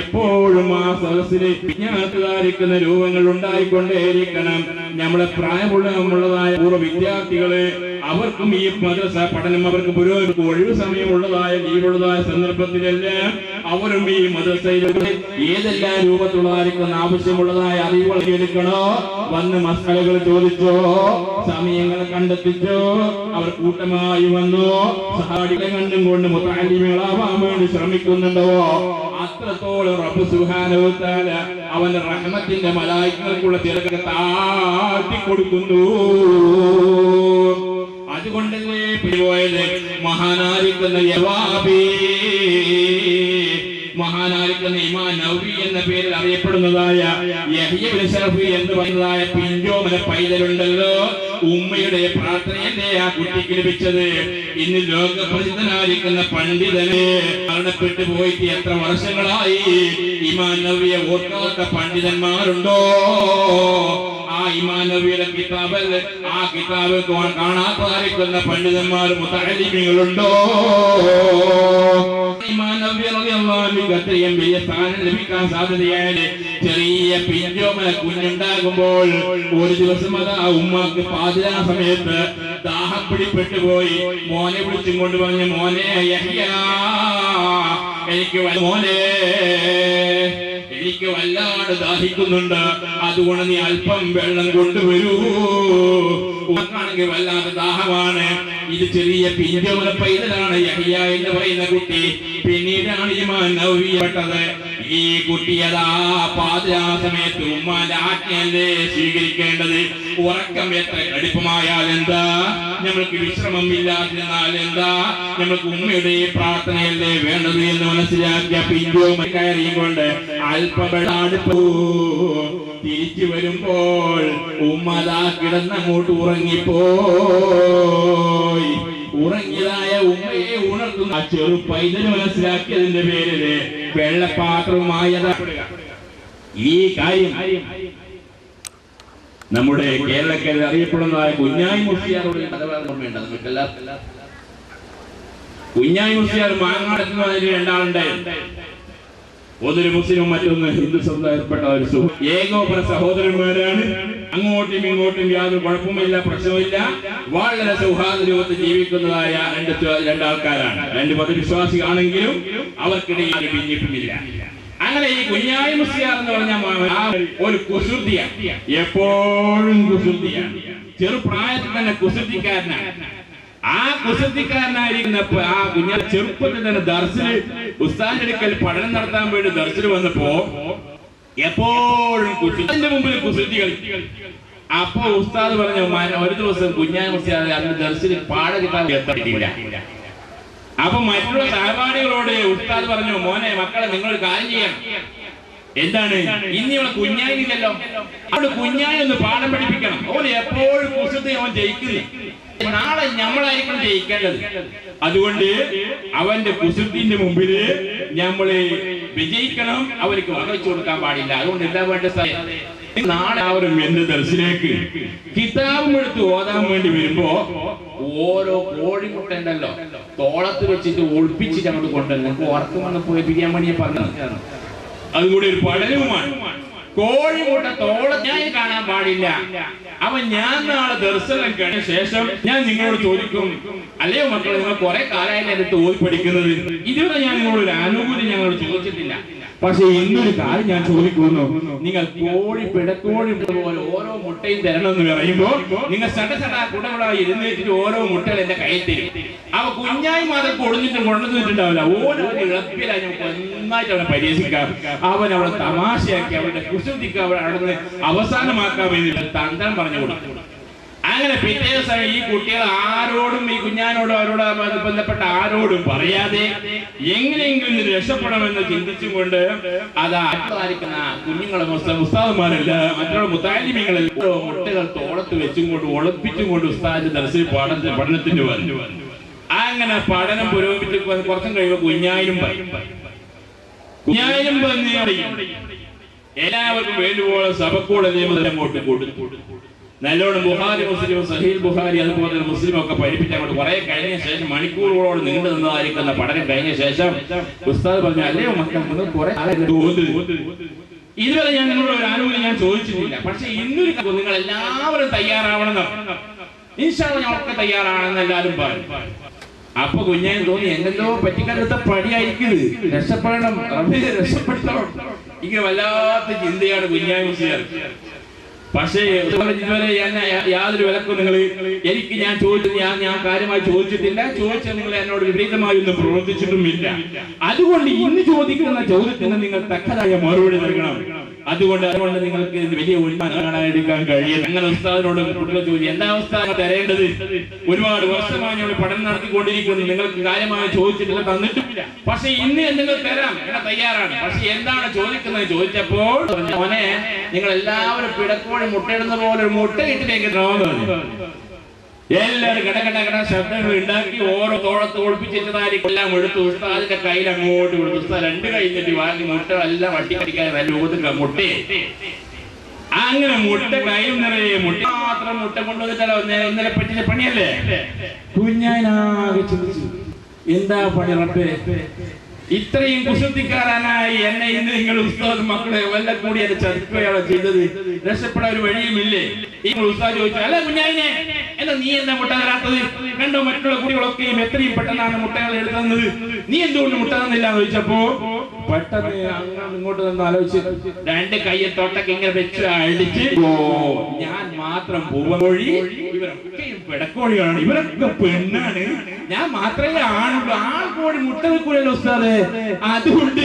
എപ്പോഴും ആ സദസ്സില് വിജ്ഞാനത്തിലായിരിക്കുന്ന രൂപങ്ങൾ ഉണ്ടായിക്കൊണ്ടേയിരിക്കണം. നമ്മുടെ പ്രായമുള്ളതായ പൂർവ്വ വിദ്യാർത്ഥികള് അവർക്കും ഈ മദ്രസ പഠനം അവർക്ക് പുരോഗമിക്കും. ഒഴിവ് സമയമുള്ളതായ ലീവുള്ളതായ സന്ദർഭത്തിലെല്ലാം അവരും ഈ മദ്രസയിലൂടെ ഏതെല്ലാം രൂപത്തിലുള്ളതായിരിക്കുന്ന ആവശ്യമുള്ളതായ അറിവുകൾ എടുക്കണോ, വന്ന് മസ്അലകൾ ചോദിച്ചോ, സമയങ്ങൾ കണ്ടെത്തിച്ചോ, അവർ കൂട്ടമായി വന്നോ, സഹാബികളെ കണ്ടും കൊണ്ട് മുതഅല്ലിമുകളാവാൻ വേണ്ടി ശ്രമിക്കുന്നുണ്ടോ, അത്രത്തോളം റബ്ബ് സുബ്ഹാനഹു വ തആല അവന്റെ റഹ്മത്തിന്റെ മലായികകൾക്കുള്ള തിരക്ക് താഴ്ത്തി കൊടുക്കുന്നു. അതുകൊണ്ടല്ലേ പോയത് മഹാനായിരിക്കുന്ന മഹാനായിരിക്കുന്ന ഇമാം നവവി എന്ന പേരിൽ അറിയപ്പെടുന്നതായ യഹ്യ ഇബ്നു ശറഫി എന്ന് പറയുന്നതായ പിഞ്ചോമന പൈതലുണ്ടല്ലോ, ഉമ്മയുടെ പ്രാർത്ഥനയല്ലേ ആ കുട്ടിക്ക് ലഭിച്ചത്. ഇന്ന് ലോകപ്രസിദ്ധനായിരിക്കുന്ന പണ്ഡിതന് മരണപ്പെട്ടു പോയിട്ട് എത്ര വർഷങ്ങളായി. ഇമാം നവവിയെ ഓർക്കാത്ത പണ്ഡിതന്മാരുണ്ടോ? ആ ഇമാം നവവിയുടെ കിതാബ്, ആ കിതാബ് കാണാത്തായിരിക്കുന്ന പണ്ഡിതന്മാർ മുതഅല്ലിമീങ്ങളുണ്ടോ? ഇമാം നവവി റളിയല്ലാഹു അൻഹു അത്രയും വലിയ സ്ഥാനം ലഭിക്കാൻ സാധ്യതയായത് ചെറിയ പിഞ്ചോമന കുഞ്ഞുണ്ടാകുമ്പോൾ ഒരു ദിവസം അതാ ഉമ്മക്ക് പാതിരാ സമയത്ത് ദാഹം പിടിപ്പെട്ടു പോയി. മോനെ വിളിച്ചും കൊണ്ട് പറഞ്ഞു, മോനെ യഹ്യാ, എനിക്ക് വല്ലാണ്ട് ദാഹിക്കുന്നുണ്ട്, അതുകൊണ്ട് നീ അല്പം വെള്ളം കൊണ്ടുവരൂ. ഉമ്മക്കാണെങ്കിൽ വല്ലാതെ ദാഹമാണ്. ഇത് ചെറിയ പിഞ്ചോമന പൈതലാണ് യഹ്യ എന്ന് പറയുന്ന കുട്ടി. പിന്നീടാണ് ഇമാം നവവി പെട്ടത്. ഈ കുട്ടിയതാ പാതിരാ സമയത്ത് ഉമ്മാന്റെ ആജ്ഞയല്ലേ സ്വീകരിക്കേണ്ടത്. ഉറക്കം എത്ര കടുപ്പമായാൽ എന്താ, നമ്മൾക്ക് വിശ്രമം ഇല്ലാതിരുന്നാൽ എന്താ, നമ്മൾക്ക് ഉമ്മയുടെ പ്രാർത്ഥനയല്ലേ വേണ്ടത് എന്ന് മനസ്സിലാക്കിയ പിഞ്ചോമ കയറിയും കൊണ്ട് അല്പമെടുപ്പോ തിരിച്ചു വരുമ്പോൾ ഉമ്മതാ കിടന്നങ്ങോട്ട് ഉറങ്ങിപ്പോയി. ഉറങ്ങിയതായ ഉമ്മയെ ഉണർത്തുന്ന ആ ചെറു പൈതല് മനസ്സിലാക്കിയതിന്റെ പേരില് വെള്ളപ്പാത്രവുമായതാ. ഈ കാര്യം നമ്മുടെ കേരളക്കരയിൽ അറിയപ്പെടുന്നതായ കുഞ്ഞായി മുസ്ലിയാരോട് ഓർമ്മയുണ്ട്. നമുക്കെല്ലാം കുഞ്ഞായി മുസ്ലിയാർ മാങ്ങാടുന്നതിന് രണ്ടാളുണ്ടായിരുന്നു. ഒന്നൊരു മുസ്ലിമും മറ്റൊന്ന് ഹിന്ദു സമുദായത്തിൽപ്പെട്ട ഒരു ഏകോപര സഹോദരന്മാരാണ്. അങ്ങോട്ടും ഇങ്ങോട്ടും യാതൊരു കുഴപ്പമില്ല, പ്രശ്നമില്ല. വളരെ സൗഹാർദ്ദ രൂപത്തിൽ ജീവിക്കുന്നതായ രണ്ടാൾക്കാരാണ്. രണ്ട് മതവിശ്വാസിയാണെങ്കിലും അവർക്കിടയിൽ ഭിന്നിപ്പില്ല. അങ്ങനെ ഈ കുഞ്ഞായി മുസ്ലിയാർ എന്ന് പറഞ്ഞാൽ ഒരു കുസൃതിയാണ്, എപ്പോഴും കുസൃതിയാണ്. ചെറുപ്രായത്തിൽ തന്നെ കുസൃതിക്കാരനാണ്. ആ കുസൃതിക്കാരനായിരിക്കുന്ന ആ കുഞ്ഞാ ചെറുപ്പത്തിൽ തന്നെ ദർസിൽ ഉസ്താദിന്റെ അടുക്കൽ പഠനം നടത്താൻ വേണ്ടി ദർസിൽ വന്നപ്പോ എപ്പോഴും കുസൃതിന്റെ മുമ്പിൽ കുസൃതി കളിച്ചു. അപ്പൊ ഉസ്താദ് പറഞ്ഞു, ഒരു ദിവസം കുഞ്ഞായി മുസ്ലിയാർ അന്ന് ദർസിൽ പാഠകിട്ടാൻ എത്തിയിട്ടില്ല. അപ്പൊ മറ്റുള്ള സഹപാഠികളോട് ഉസ്താദ് പറഞ്ഞു, മോനെ മക്കളെ നിങ്ങൾ കാര്യം ചെയ്യണം. എന്താണ്? ഇനിയുള്ള കുഞ്ഞായില്ലല്ലോ, അവിടെ കുഞ്ഞായി ഒന്ന് പാഠം പഠിപ്പിക്കണം. അവൻ എപ്പോഴും കുസൃതി അവൻ ജയിക്കുന്നു. നാളെ നമ്മളായിരിക്കും ജയിക്കേണ്ടത്. അതുകൊണ്ട് അവന്റെ കുസൃതിന്റെ മുമ്പില് നമ്മള് വിജയിക്കണം. അവർക്ക് വകവെച്ചു കൊടുക്കാൻ പാടില്ല. അതുകൊണ്ട് എന്താ വേണ്ട, നാളെ അവരും എന്റെ ദർശനേക്ക് കിതാബും എടുത്ത് ഓതാൻ വേണ്ടി വരുമ്പോ ഓരോ കോഴിമുട്ട ഉണ്ടല്ലോ തോളത്ത് വെച്ചിട്ട് ഒളിപ്പിച്ചിട്ട് അങ്ങോട്ട് കൊണ്ടുവന്നു. ഉറക്കം വന്ന് പോയി ബിരിയാമണിയെ പറഞ്ഞു. അതുകൂടി ഒരു പഠനവുമാണ്. കോഴിമുട്ട തോളത്തായി കാണാൻ പാടില്ല. അവൻ ഞാൻ നാളെ ദർശനം കഴിഞ്ഞ ശേഷം ഞാൻ നിങ്ങളോട് ചോദിക്കും, അല്ലയോ മക്കളെ, നിങ്ങൾ കുറെ കാലമായിട്ട് എന്റെ തോൽ പഠിക്കുന്നത്, ഇതുവരെ ഞാൻ നിങ്ങളോട് ആനുകൂല്യം ഞങ്ങളോട് ചോദിച്ചിട്ടില്ല. പക്ഷെ ഇന്നൊരു കാര്യം ഞാൻ ചോദിക്കുന്നു, നിങ്ങൾ പിടക്കോഴി പോലെ ഓരോ മുട്ടയും തരണമെന്ന് പറയുമ്പോ നിങ്ങൾ സടസടാ കുടകളായി ഇരുന്നിട്ട് ഓരോ മുട്ടകൾ എന്റെ കയ്യിൽ തരും. അവ കുഞ്ഞായി മാത്രം കൊണ്ടുവന്നിട്ടുണ്ടാവില്ല. ഓരോ ഇളപ്പിലായി നമുക്ക് നന്നായിട്ട് അവനെ പരിഹസിക്കാം. അവൻ അവളെ തമാശയാക്കി അവരുടെ കുസൃതിക്ക് അവിടെ അവസാനമാക്കാൻ വേണ്ടി തന്ത്രം പറഞ്ഞു കൊടുക്കും. അങ്ങനെ പിറ്റേ ദിവസം ഈ കുട്ടികൾ ആരോടും, ഈ കുഞ്ഞാനോടും അവരോട് ബന്ധപ്പെട്ട ആരോടും പറയാതെ എങ്ങനെയെങ്കിലും ഇത് രക്ഷപ്പെടണമെന്ന് ചിന്തിച്ചും കൊണ്ട് അതായിരിക്കുന്ന കുഞ്ഞുങ്ങളെ ഉസ്താദന്മാരല്ല, മറ്റുള്ള മുതഅല്ലിമീങ്ങളെല്ലാം ഓരോ മുട്ടകൾ തോളത്ത് വെച്ചും കൊണ്ട് ഒളിപ്പിച്ചും കൊണ്ട് ഉസ്താദിന്റെ ദർസിൽ പഠനത്തിന് വന്നു. അങ്ങനെ പഠനം പുരോഗമിച്ച് കുറച്ചും കഴിയുമ്പോൾ കുഞ്ഞായും എല്ലാവർക്കും വേണ്ടുപോലെ സഭക്കൂടെ അങ്ങോട്ട് കൊടുത്തു. നല്ലോണം ബുഖാരി മുസ്ലിം സഹീഹ് ബുഖാരി അതുപോലെ മുസ്ലിം ഒക്കെ പഠിപ്പിച്ച് അങ്ങോട്ട് കുറെ കഴിഞ്ഞ ശേഷം മണിക്കൂറുകളോട് നീണ്ടു നിന്നതായിരിക്കുന്ന പഠനം കഴിഞ്ഞ ശേഷം ഉസ്താദ് പറഞ്ഞു, അല്ലയോ മക്കൾ നിങ്ങൾ കുറെ ഇതുവരെ ഞാൻ നിങ്ങളോട് ഒരു ആനുകൂല്യം ഞാൻ ചോദിച്ചിട്ടില്ല, പക്ഷെ ഇന്നൊരു നിങ്ങൾ എല്ലാവരും തയ്യാറാവണം. ഇൻഷാ അല്ലാഹ് ഞങ്ങളൊക്കെ തയ്യാറാണെന്ന് എല്ലാവരും പറഞ്ഞു. അപ്പൊ കുഞ്ഞാൻ തോന്നി എന്തെല്ലോ പറ്റിക്കാലത്തെ പടിയായിരിക്കുന്നത്, രക്ഷപ്പെടണം, രക്ഷപ്പെടുത്തണം. ഇങ്ങനെ വല്ലാത്ത ചിന്തയാണ് കുഞ്ഞാൻ വിഷയം. പക്ഷേ ഇതുവരെ യാതൊരു വിലക്കും നിങ്ങൾ എനിക്ക് ഞാൻ ചോദിച്ചത് ഞാൻ കാര്യമായി ചോദിച്ചിട്ടില്ല. ചോദിച്ചാൽ നിങ്ങൾ എന്നോട് വിപരീതമായി ഒന്നും പ്രവർത്തിച്ചിട്ടുമില്ല. അതുകൊണ്ട് ഇന്ന് ചോദിക്കുന്ന ചോദ്യത്തിന് നിങ്ങൾ തക്കതായ മറുപടി നൽകണം. അതുകൊണ്ട് നിങ്ങൾക്ക് വലിയ എടുക്കാൻ കഴിയും. അങ്ങനെ ഉസ്താദിനോട് കുട്ടികൾ ചോദിച്ചു, എന്താ ഉസ്താദ് തരേണ്ടത്? ഒരുപാട് വർഷമായി ഞങ്ങൾ പഠനം നടത്തിക്കൊണ്ടിരിക്കുന്നു, നിങ്ങൾക്ക് കാര്യമായി ചോദിച്ചിട്ടില്ല, തന്നിട്ടില്ല. പക്ഷെ ഇന്ന് നിങ്ങൾ തരാം, ഞാൻ തയ്യാറാണ്. പക്ഷെ എന്താണ് ചോദിക്കുന്നത് ചോദിച്ചപ്പോൾ, മോനെ നിങ്ങൾ എല്ലാവരും പിടക്കോഴി മുട്ടയിടുന്ന പോലെ ഒരു മുട്ട ഇട്ടിലേക്ക് എല്ലാവരും കട ശബ്ദങ്ങൾ ഉണ്ടാക്കി ഓരോ തോളത്ത് ഒളിപ്പിച്ചിട്ടതായിരിക്കും എല്ലാം എടുത്തു. ഉസ്താദിന്റെ കയ്യിൽ അങ്ങോട്ട് കൊടുത്തു. ഉസ്താദ് രണ്ട് കൈ നീട്ടി വാങ്ങി മുട്ട എല്ലാം വട്ടിക്കടിക്കാൻ നല്ല രൂപത്തിൽ മുട്ടയെ അങ്ങനെ മുട്ട കയ്യിൽ നിറയെ മുട്ട മാത്രം മുട്ട കൊണ്ടുവന്നിട്ടല്ലോ ഇന്നലെ പറ്റിയ പണിയല്ലേ. കുഞ്ഞാനാകെ ചിന്തിച്ചു, എന്താ പണി റബ്ബേ, ഇത്രയും കുസൃതിക്കാരനായി എന്നെ ഇന്ന് നിങ്ങൾ ഉസ്താദ് മക്കളെ വല്ല കൂടി അത് ചതിക്കുകയാണ് ചെയ്തത്, രക്ഷപ്പെടാൻ ഒരു വഴിയുമില്ലേ? ഈ ഉസ്താദ് ചോദിച്ചു, അല്ല കുഞ്ഞായിനെ എന്താ നീ എന്താ മുട്ട തരാത്തത്? കണ്ടോ മറ്റുള്ള കുട്ടികളൊക്കെയും എത്രയും പെട്ടെന്നാണ് മുട്ടകൾ എടുത്തത്, നീ എന്തുകൊണ്ട് മുട്ട തന്നില്ല എന്ന് ചോദിച്ചപ്പോ പെട്ടെന്ന് ഇങ്ങോട്ട് നിന്ന് ആലോചിച്ച് രണ്ട് കയ്യെ തൊട്ടൊക്കെ ഇങ്ങനെ വെച്ച് അടിച്ച്, ഓ ഞാൻ മാത്രം പൂവൻകോഴി, ഇവരൊക്കെയും പിടക്കോഴികളാണ്, ഇവരൊക്കെ പെണ്ണാണ്, ഞാൻ മാത്രമേ ആണുള്ളൂ, ആൺകോഴി മുട്ട വെക്കൂലല്ലോ ഉസ്താദ്, അതുകൊണ്ട്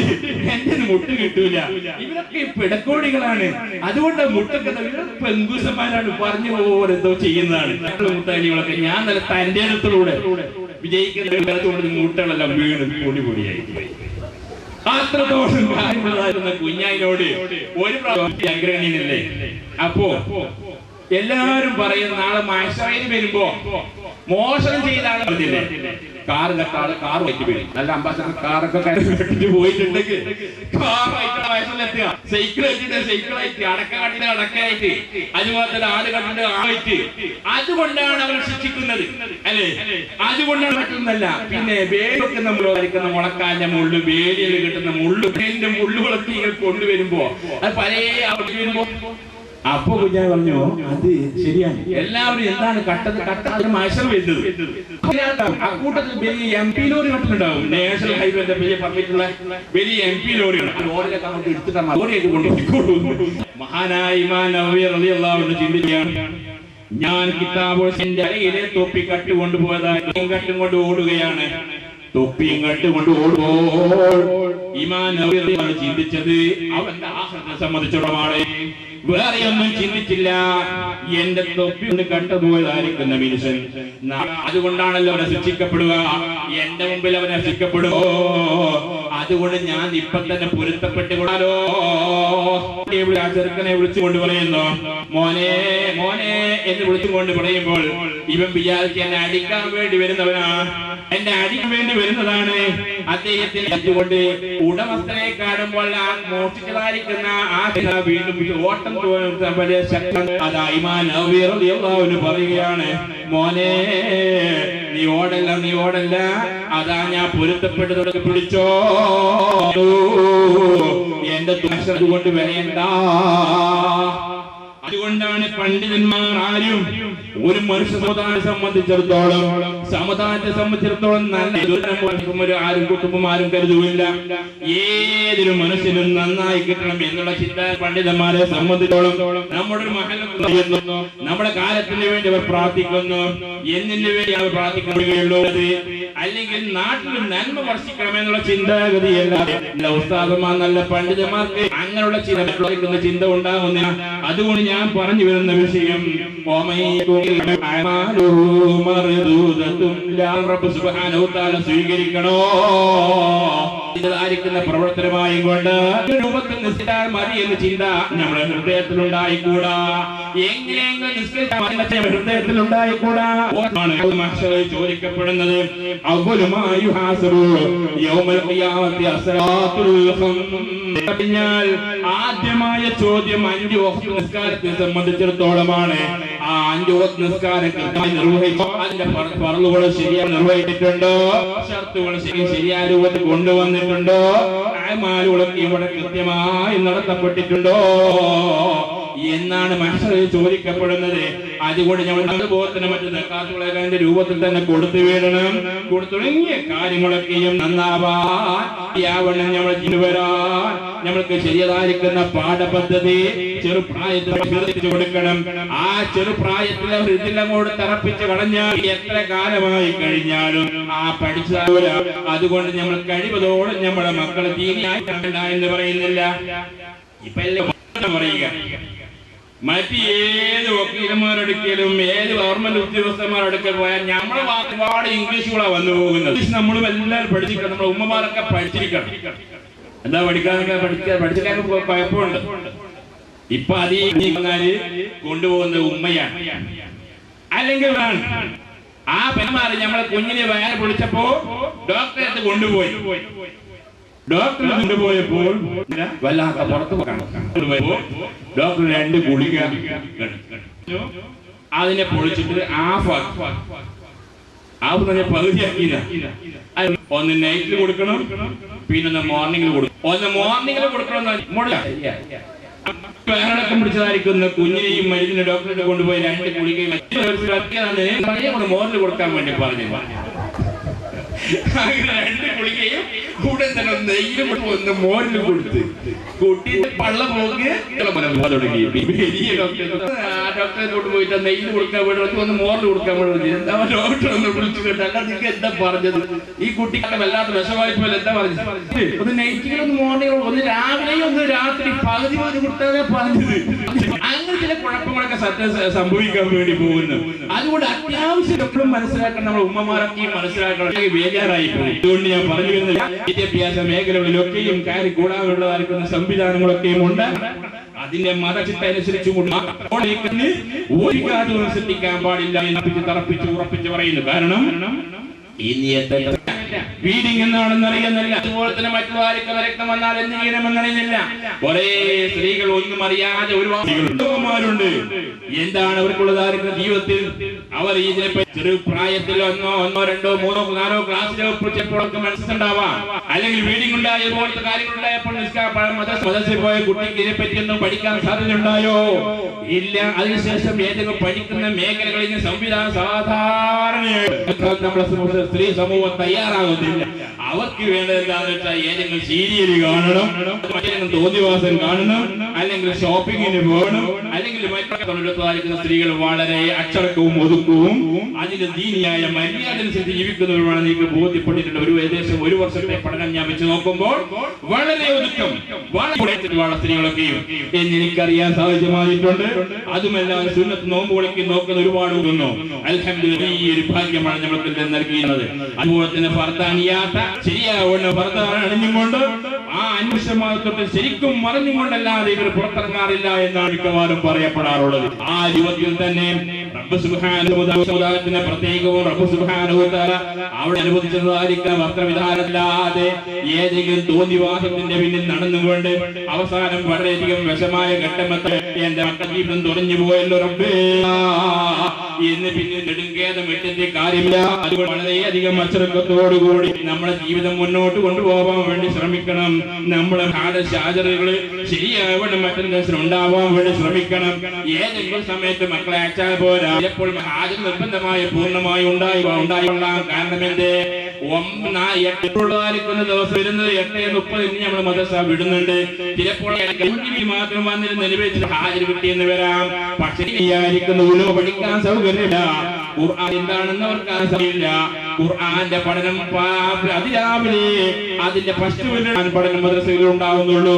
എന്റെ മുട്ട കിട്ടൂല, ഇവരൊക്കെ പിടക്കോഴികളാണ്, അതുകൊണ്ട് മുട്ടക്കുന്ന പെങ്കുസന്മാരാണ് പറഞ്ഞു ഓരെന്തോ ചെയ്യുന്നതാണ് മുട്ടകളികളൊക്കെ. ഞാൻ നല്ല തന്റെ അടുത്തിലൂടെ വിജയിക്കുന്ന മുട്ടകളെല്ലാം വീണ് പൊടിപൊടിയായി. അത്രത്തോളം കാര്യമുള്ളതായിരുന്ന കുഞ്ഞായിനോട് ഒരു പ്രാവശ്യം അഗ്രഹണിയല്ലേ. അപ്പോ എല്ലാവരും പറയും നാളെ മഹ്ശറിൽ വരുമ്പോ മോഷണം ചെയ്ത ആളെ പറഞ്ഞില്ലേ, കാറ് കെട്ടാതെ കാർ വയ്ക്ക് വരും, നല്ല അംബാസഡർ കാറൊക്കെ കെട്ടിട്ട് പോയിട്ടുണ്ടെങ്കിൽ കാറായിട്ട് വയസ്സിലെത്തുക, സൈക്കിളായിട്ട് അടക്കാട്ടിന്റെ അടക്കായിട്ട്, അതുപോലെ ആട് കണ്ടിട്ട് ആയിട്ട്, അതുകൊണ്ടാണ് അവർ ശിക്ഷിക്കുന്നത് അല്ലേ, അതുകൊണ്ടാണ് പറ്റുന്നല്ല. പിന്നെ വേലൊക്കെ നമ്മൾ വരയ്ക്കുന്ന മുളക്കാന്റെ മുള്ളു, വേലിയിൽ കിട്ടുന്ന മുള്ളു, വേലിന്റെ മുള്ളുകളൊക്കെ ഇങ്ങനെ കൊണ്ടുവരുമ്പോ അത് പല അവിടെ വരുമ്പോ അപ്പൊ കുഞ്ഞാൻ പറഞ്ഞു, അത് ശരിയാണ്, എല്ലാവരും എന്താണ് കട്ടത് മത്സരം വരുന്നത്. അക്കൂട്ടത്തിൽ വലിയ MP ലോറി കണ്ടിട്ടുണ്ടാവും, നാഷണൽ ഹൈവേന്റെ വലിയ പറഞ്ഞിട്ടുള്ള വലിയ MP ലോറിയാണ്. ലോറിയിലൊക്കെ അങ്ങോട്ട് എടുത്തിട്ടാണ് ലോറിയൊക്കെ കൊണ്ടുപോയിക്കോളൂ. മഹാനായ ഇമാം നവവി റളിയല്ലാഹു അൻഹു ചിന്തിക്കുകയാണ്, ഞാൻ കിതാബിന്റെ അരയിലെ തൊപ്പി കട്ട് കൊണ്ടുപോയതായി കട്ടും കൊണ്ട് ഓടുകയാണ്, തൊപ്പിയും കട്ടുകൊണ്ട് ഓടുമ്പോൾ ഇമാം നവവി റളിയല്ലാഹു അൻഹു ചിന്തിച്ചത് അവന്റെ ആഖിറത്തെ സംബന്ധിച്ചിടമാണ്, വേറെയൊന്നും ചിന്തിച്ചില്ല. എന്റെ തൊപ്പി ഒന്ന് കണ്ടുപോയതായിരിക്കുന്ന മനുഷ്യൻ, അതുകൊണ്ടാണല്ലോ അവനെ ശിക്ഷിക്കപ്പെടുക, എന്റെ മുമ്പിൽ അവനെ ശിക്ഷിക്കപ്പെടുമോ, അതുകൊണ്ട് ഞാൻ ഇപ്പൊ തന്നെ പൊരുത്തപ്പെട്ട് കൂടാലോ. ആ ചെറുക്കനെ വിളിച്ചുകൊണ്ട് പറയുന്നു, മോനെ മോനെ എന്ന് വിളിച്ചുകൊണ്ട് പറയുമ്പോൾ ഇവൻ വിചാരിച്ച് എന്നെ അടിക്കാൻ വേണ്ടി വരുന്നവനാ, എന്നെ അടിക്കാൻ വേണ്ടി വരുന്നതാണ്. അദ്ദേഹത്തിന് അതുകൊണ്ട് ഉടമസ്ഥനെ കാണുമ്പോൾ ആ മോഷ്ടിച്ചതായിരിക്കുന്ന ആ വീണ്ടും ഓട്ടം വലിയ ശക്തം. അതാ ഇമാം നവവി റളിയല്ലാഹു അൻഹു പറയുകയാണ്, മോനെ നീ ഓടല്ല, അതാ ഞാൻ പൊരുത്തപ്പെട്ടത് പിടിച്ചോ, എന്റെ ദുഷ്ടത കൊണ്ട് വരേണ്ട. അതുകൊണ്ടാണ് പണ്ഡിതന്മാർ ആരും ഒരു മനുഷ്യ സമുദായത്തെ സംബന്ധിച്ചിടത്തോളം നല്ല ആരും കുടുംബം ആരും കരുതുകയില്ല. ഏതൊരു മനുഷ്യനും നന്നായി കിട്ടണം എന്നുള്ള ചിന്ത പണ്ഡിതന്മാരെ സംബന്ധിച്ചിടത്തോളം നമ്മുടെ മഹല്ല് നമ്മുടെ കാലത്തിന് വേണ്ടി അവർ പ്രാർത്ഥിക്കുന്നു, എന്തിനു വേണ്ടി അവർ പ്രാർത്ഥിക്കുകയുള്ളൂ, അല്ലെങ്കിൽ നാട്ടിൽ നന്മ വർഷിക്കണമെന്നുള്ള ചിന്താഗതിയല്ല. ഉസ്താദന്മാർ നല്ല പണ്ഡിതന്മാർക്ക് അങ്ങനെയുള്ള ചിന്ത ഉണ്ടാകുന്നില്ല. അതുകൊണ്ട് ഞാൻ പറഞ്ഞു വരുന്ന വിഷയം സ്വീകരിക്കണോ ഇതായിരിക്കുന്ന പ്രവർത്തനമായും കൊണ്ട് രൂപത്തിൽ നിസ്കരിച്ചാൽ മതി എന്ന ചിന്ത നമ്മുടെ ഹൃദയത്തിൽ ഉണ്ടായിക്കൂടാ. എങ്ങനെയെങ്കിലും നിസ്കരിച്ചാൽ ഹൃദയത്തിൽ ഉണ്ടായിക്കൂടാ. ചോദിക്കപ്പെടുന്നത് ആദ്യമായ ചോദ്യം 5 വഖ്ത് നിസ്കാരത്തെ സംബന്ധിച്ചിടത്തോളമാണ്. ആ 5 വക്ത് നിസ്കാരം കൃത്യമായി നിർവഹിച്ചോ? അതിന്റെ ഫർളുകൾ ശരിയായി നിർവഹിച്ചിട്ടുണ്ടോ? ഷർത്തുകൾ ശരിയായ രൂപത്തിൽ കൊണ്ടുവന്നിട്ടുണ്ടോ? അമാലുകളൊക്കെ ഇവിടെ കൃത്യമായി നടത്തപ്പെട്ടിട്ടുണ്ടോ എന്നാണ് മഹ്ശറിൽ ചോദിക്കപ്പെടുന്നത്. അതുകൊണ്ട് നമ്മൾ അതുപോലെ തന്നെ മറ്റു സക്കാത്തുകളെ രൂപത്തിൽ തന്നെ കൊടുത്തു വീഴണം. തുടങ്ങിയ കാര്യങ്ങളൊക്കെയും നന്നാവാൻ നമ്മൾ ജീവിതവരാൻ നമ്മൾക്ക് ശരിയായിരിക്കുന്ന പാഠപദ്ധതി ചെറുപ്രായത്തിൽ കൊടുക്കണം. ആ ചെറുപ്രായത്തിൽ അവർ ഇതെല്ലാം കൂടെ തറപ്പിച്ച് കളഞ്ഞാൽ എത്ര കാലമായി കഴിഞ്ഞാലും ആ പഠിച്ചാൽ അതുകൊണ്ട് നമ്മൾ കഴിവതോടെ നമ്മുടെ മക്കളെ ദീനിയായി എന്ന് പറയുന്നില്ല. ഇപ്പൊ എല്ലാം പറയുക മറ്റ് ഏത് വക്കീലന്മാരെടുക്കലും ഏത് ഗവൺമെന്റ് ഉദ്യോഗസ്ഥന്മാരെടുക്കൽ പോയാൽ നമ്മളെ ഒരുപാട് ഇംഗ്ലീഷുകളാണ് വന്നു പോകുന്നത്. നമ്മളും എല്ലാവരും പഠിച്ചിരിക്കണം. നമ്മുടെ ഉമ്മമാരൊക്കെ പഠിച്ചിരിക്കണം. എന്താ പഠിക്കാനൊക്കെ പഠിച്ചിട്ട് കുഴപ്പമുണ്ട്. ഇപ്പൊ അതീ കൊണ്ടുപോകുന്നത് ഉമ്മയാണ്. അല്ലെങ്കിൽ ആ പെന്മാര് നമ്മളെ കുഞ്ഞിനെ വയറ് പൊളിച്ചപ്പോ ഡോക്ടറെ അടുത്ത് കൊണ്ടുപോയി. ഡോക്ടറെ കൊണ്ടുപോയപ്പോൾ വല്ലാത്ത പുറത്ത് ഡോക്ടർ 2 ഗുളിക അതിനെ പൊളിച്ചിട്ട് പകുതിയാക്കിയില്ല. ഒന്ന് നൈറ്റിൽ കൊടുക്കണം, പിന്നെ മോർണിംഗിൽ കൊടുക്കണം. ഒന്ന് മോർണിംഗിൽ കൊടുക്കണം. വേറടക്കം പിടിച്ചതായിരിക്കുന്ന കുഞ്ഞിനെയും മരുന്നിനെ ഡോക്ടറെ കൊണ്ടുപോയി 2 ഗുളികയും മോറിൽ കൊടുക്കാൻ വേണ്ടി പറഞ്ഞു. 2 ഗുളികയും കൂടെ തന്നെ നെയ്യും ഒന്ന് മോരിൽ കൊടുത്ത് കുട്ടിയുടെ പള്ള പോക്ക് തുടങ്ങി. വലിയ ഡോക്ടറെ കൊണ്ടുപോയിട്ട് നെയ്യിൽ കൊടുക്കാൻ വേണ്ടി ഒന്ന് മോറിൽ കൊടുക്കാൻ വേണ്ടി എന്താ ഡോക്ടർ ഒന്ന് വിളിച്ചു കേട്ടോ. നിങ്ങൾക്ക് എന്താ പറഞ്ഞത്? ഈ കുട്ടിക്ക് വല്ലാത്ത വിഷമായിപ്പോലെ എന്താ പറഞ്ഞത്? ഒന്ന് നൈറ്റിലൊന്ന് മോർണിംഗ്, ഒന്ന് രാവിലെയും ഒന്ന് രാത്രി പകുതി കൊടുത്താലേ പറഞ്ഞത്. അങ്ങനെ ചില കുഴപ്പങ്ങളൊക്കെ സംഭവിക്കാൻ വേണ്ടി പോകുന്നു. അതുകൊണ്ട് അത്യാവശ്യം എപ്പോഴും മനസ്സിലാക്കണം. നമ്മൾ ഉമ്മമാരൊക്കെ മനസ്സിലാക്കണം. ബേജാറായി പോയി. അതുകൊണ്ട് ഞാൻ പറഞ്ഞു വരുന്നില്ല, വിദ്യാഭ്യാസ മേഖലകളിലൊക്കെയും കയറി കൂടാനുള്ളതായിരിക്കുന്ന സംവിധാനങ്ങളൊക്കെയും ഉണ്ട്. അതിന്റെ മതചിട്ട അനുസരിച്ച് ഒരു കാര്യവും ശ്രദ്ധിക്കാൻ പാടില്ല എന്ന് തറപ്പിച്ച് ഉറപ്പിച്ച് പറയുന്നു. കാരണം ഫീഡിങ് എന്നാണെന്ന് അറിയുന്നില്ല. അതുപോലെ തന്നെ മറ്റുള്ളവർക്ക് രക്തം വന്നാൽ എന്ത് ചെയ്യണമെന്നറിയുന്നില്ല. കുറെ സ്ത്രീകൾ ഒന്നും അറിയാതെ ഒരുപാട് എന്താണ് അവർക്കുള്ളതായിരിക്കുന്ന ജീവിതത്തിൽ. അവർ ഇതിനെ ചെറുപ്രായത്തിൽ 1, 2, 3, 4 ക്ലാസ്സിലേക്ക് മനസ്സിലുണ്ടാവാം. അല്ലെങ്കിൽ ഫീഡിങ് ഉണ്ടായ പോലത്തെ കാര്യങ്ങളുണ്ടായപ്പോൾ മദർസിൽ പോയ കുട്ടിക്ക് ഇതിനെപ്പറ്റിയൊന്നും പഠിക്കാൻ സാധ്യതയുണ്ടായോ? ഇല്ല. അതിനുശേഷം ഏതെങ്കിലും പഠിക്കുന്ന മേഖലകളിൽ സംവിധാനം സാധാരണയായി നമ്മുടെ സ്ത്രീ സമൂഹം തയ്യാറാകുന്നില്ല. അവർക്ക് വേണ്ടത് എന്താണെന്ന് വെച്ചാൽ ഏതെങ്കിലും സീരിയൽ കാണണം, ഏതെങ്കിലും തോന്നിവാസം കാണണം, അല്ലെങ്കിൽ ഷോപ്പിങ്ങിന് പോകണം, അല്ലെങ്കിൽ മറ്റുള്ള സ്ത്രീകൾ വളരെ അച്ചടക്കവും ഒതുക്കവും അതിന്റെ ദീനിയായ മര്യാദ അനുസരിച്ച് ജീവിക്കുന്നവരുമാണ് എനിക്ക് ബോധ്യപ്പെട്ടിട്ടുണ്ട്. ഏകദേശം 1 വർഷത്തെ പഠനം ഞാൻ വെച്ച് നോക്കുമ്പോൾ വളരെ ഒതുക്കം വളരെ സ്ത്രീകളൊക്കെയും എനിക്കറിയാൻ സാധ്യമായിട്ടുണ്ട്. അതുമെല്ലാം സുന്നത്ത് നോമ്പ് വിളിക്ക് നോക്കുന്ന ഒരുപാട് ഉണ്ടോ. അൽഹംദുലില്ലാഹ്, ഈ ഒരു ഭാഗ്യമാണ് നമ്മൾക്ക് നൽകിയത്. അതുപോലെ തന്നെ ഫർദാനിയാത്ത ശരിയാവുന്ന ഫർദാൻ അണിഞ്ഞുകൊണ്ട് ആ അന്വേഷണമാകത്തോട്ട് ശരിക്കും മറിഞ്ഞുകൊണ്ടല്ലാതെ ഇവർ പുറത്തിറങ്ങാറില്ല എന്നാണ് മിക്കവാറും പറയപ്പെടാറുള്ളത്. ആ ജീവിതത്തിൽ തന്നെ റബ്ബ് സുബ്ഹാനഹു വ തആല പ്രത്യേകവും റബ്ബ് സുബ്ഹാനഹു വ തആല അവിടെ അനുവദിച്ചതായിരിക്കുന്ന വസ്ത്രവിധാനമില്ലാതെ ഏതെങ്കിലും തോന്നിവാസത്തിന്റെ പിന്നിൽ നടന്നുകൊണ്ട് അവസാനം വളരെയധികം വിഷമായ ഘട്ടമെത്തി എന്റെ മക്കൾ ജീവിതം തുറഞ്ഞു പോയല്ലോ റബ്ബേ എന്ന് പിന്നെ നെടുങ്കേതം ഇട്ടിന്റെ കാര്യമില്ല. അതുകൊണ്ട് വളരെയധികം അച്ചടക്കത്തോടുകൂടി നമ്മുടെ ജീവിതം മുന്നോട്ട് കൊണ്ടുപോകാൻ വേണ്ടി ശ്രമിക്കണം. നമ്മുടെ ഹാജറുകള് ശരിയാവണം, മറ്റൊരു ഉണ്ടാവാൻ വേണ്ടി ശ്രമിക്കണം. ഏതെങ്കിലും സമയത്ത് മക്കളെ അയച്ചാൽ പോരാ. ചിലപ്പോൾ ഹാജർ നിർബന്ധമായി പൂർണ്ണമായി ഉണ്ടായിക്കൊള്ളാം. കാരണം എന്റെ 8 ദിവസം വരുന്നത് 8:30 നമ്മൾ മദ്രസ വിടുന്നുണ്ട്. ചിലപ്പോൾ മാത്രം വന്നിരുന്ന് അനുഭവിച്ചിട്ട് ഹാജർ കിട്ടിയെന്ന് വരാം. പക്ഷേ പഠിക്കാൻ സൗകര്യമില്ല. ഖുർആൻ എന്താണെന്ന് അവർക്ക് അറിയില്ല. ഖുർആന്റെ പഠനം അതിരാവിലെ അതിന്റെ ഫസ്റ്റ് പഠനം മദ്രസയിൽ ഉണ്ടാവുന്നുള്ളൂ.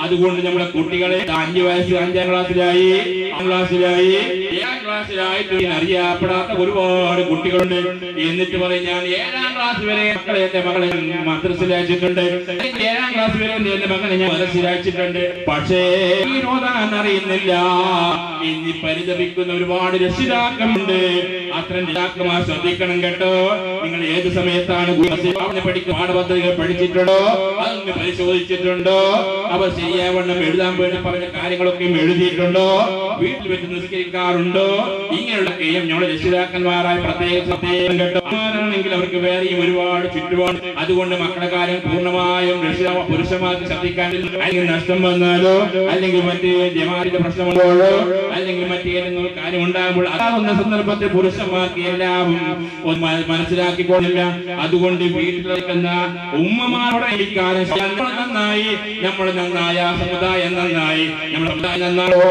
അതുകൊണ്ട് നമ്മുടെ കുട്ടികളെ 5 വയസ്സ് 5ാം ക്ലാസ്സിലായി 7ാം ക്ലാസ്സിലായിട്ട് അറിയപ്പെടാത്ത ഒരുപാട് കുട്ടികളുണ്ട്. എന്നിട്ട് പറയും ഞാൻ 7ാം ക്ലാസ് വരെ മക്കളെ എന്റെ മകളെ മദ്രസയിൽ അയച്ചിട്ടുണ്ട്, 7ാം ക്ലാസ് വരെ എന്റെ മകളെ ഞാൻ മദ്രസയിൽ അയച്ചിട്ടുണ്ട്. പക്ഷേ ഓതാൻ അറിയുന്നില്ല. ഇനി പരിതപിക്കുന്ന ഒരുപാട് രക്ഷിതാക്കളുണ്ട്. അത്തരം രക്ഷിതാക്കന്മാർ ശ്രദ്ധിക്കണം കേട്ടോ. നിങ്ങൾ ഏത് സമയത്താണ് പഠിക്കുന്ന പാഠപദ്ധതികൾ പഠിച്ചിട്ടുണ്ടോ, അതൊന്ന് പരിശോധിച്ചിട്ടുണ്ടോ? അവർ ശരിയാവണ്ണം എഴുതാൻ വേണ്ടി പറഞ്ഞ കാര്യങ്ങളൊക്കെ എഴുതിയിട്ടുണ്ടോ? വീട്ടിൽ വെച്ച് നിസ്കരിക്കാറുണ്ടോ? ഇങ്ങനെയുള്ള കാര്യം നമ്മുടെ രക്ഷിതാക്കന്മാരായ പ്രത്യേകം കേട്ടോ. ആണെങ്കിൽ അവർക്ക് വേറെയും ഒരുപാട് ചുറ്റുപാട്. അതുകൊണ്ട് മക്കളുടെ കാര്യം പൂർണ്ണമായും പുരുഷന്മാർക്ക് ശ്രദ്ധിക്കാൻ, അല്ലെങ്കിൽ നഷ്ടം വന്നാലോ, അല്ലെങ്കിൽ മറ്റേ ജമാഅത്തിന്റെ പ്രശ്നമുണ്ടോ, അല്ലെങ്കിൽ മറ്റേതെങ്കിലും കാര്യം ഉണ്ടാകുമ്പോൾ അതാകുന്ന സന്ദർഭത്തിൽ പുരുഷന്മാർക്ക് എല്ലാം മനസ്സിലാക്കിക്കൊള്ളില്ല. അതുകൊണ്ട് വീട്ടിലിരിക്കുന്ന ഉമ്മമാരുടെ നന്നായി, നമ്മൾ നന്നായ സമുദായം നന്നായി, നമ്മുടെ സമുദായം നന്നായോ.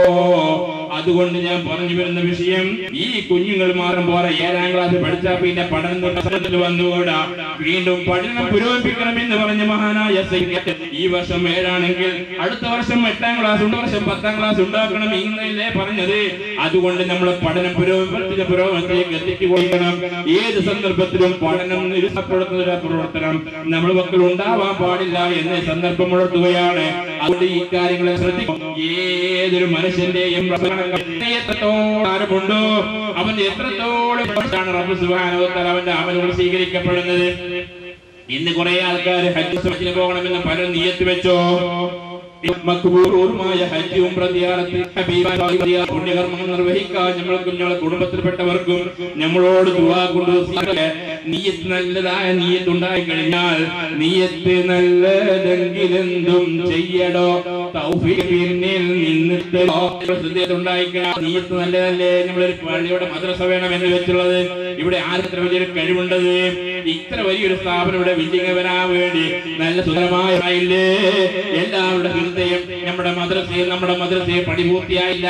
അതുകൊണ്ട് ഞാൻ പറഞ്ഞു വരുന്ന വിഷയം, ഈ കുഞ്ഞുങ്ങൾ മാറും പോലെ 7ാം ക്ലാസ് പഠിച്ചാൽ പിന്നെ പഠനത്തിൽ വന്നുകൂടാ. വീണ്ടും പഠനം പുരോഗമിക്കണമെന്ന് പറഞ്ഞ മഹാനായ ഈ വർഷം 7ആണെങ്കിൽ അടുത്ത വർഷം 8ാം ക്ലാസ്, 10ാം ക്ലാസ് ഉണ്ടാക്കണം ഇന്നല്ലേ പറഞ്ഞത്. അതുകൊണ്ട് നമ്മൾ പഠനം പുരോഗമനത്തിലേക്ക് എത്തിക്കൊള്ളണം. ഏത് സന്ദർഭത്തിലും പഠനം നിരുത്സാഹപ്പെടുത്തുന്ന പ്രവർത്തനം നമ്മൾ മക്കൾ ഉണ്ടാവാൻ പാടില്ല എന്ന് സന്ദർഭം ഉണർത്തുകയാണ്. അതുകൊണ്ട് ഈ കാര്യങ്ങളെ ശ്രദ്ധിക്കും. ഏതൊരു മനുഷ്യന്റെയും ആരമുണ്ടോ അവന്റെ എത്രത്തോളം റബ്ബ് സുബ്ഹാനഹു വ തആല അവന്റെ അമലുകൾ സ്വീകരിക്കപ്പെടുന്നത്. ഇന്ന് കുറെ ആൾക്കാർ ഹജ്ജിന് പോകണമെന്ന് പലരും നിയ്യത്ത് വെച്ചോ. മക്ബൂറുമായ ഹജ്ജ് ഉംറ സിയാറത്ത് പുണ്യകർമ്മങ്ങൾ നിർവഹിക്കാൻ നമ്മൾക്കും ഞങ്ങളുടെ കുടുംബത്തിൽപ്പെട്ടവർക്കും നമ്മളോട് ദുആ കൊണ്ട് നിയ്യത്ത് നല്ലതായ നിയ്യത്ത് ഉണ്ടായി കഴിഞ്ഞാൽ, നിയ്യത്ത് നല്ലതെങ്കിലെന്തും ചെയ്യടോ, തൗഫീഖ് പിന്നിൽ നിന്നിട്ടോ. നിയ്യത്ത് നല്ലതല്ലേ? നമ്മളൊരു പള്ളിയുടെ മദ്രസ വേണം എന്ന് വെച്ചുള്ളത്. ഇവിടെ ആർക്കും വലിയൊരു കഴിവുണ്ടത്? ഇത്ര വലിയൊരു സ്ഥാപനം ഇവിടെ ബിൽഡിംഗ് വരാൻ വേണ്ടി നല്ല സുന്ദരമായ എല്ലാവരുടെ ഹൃദയം നമ്മുടെ മദ്രസയെ പടിപൂർത്തിയായില്ല,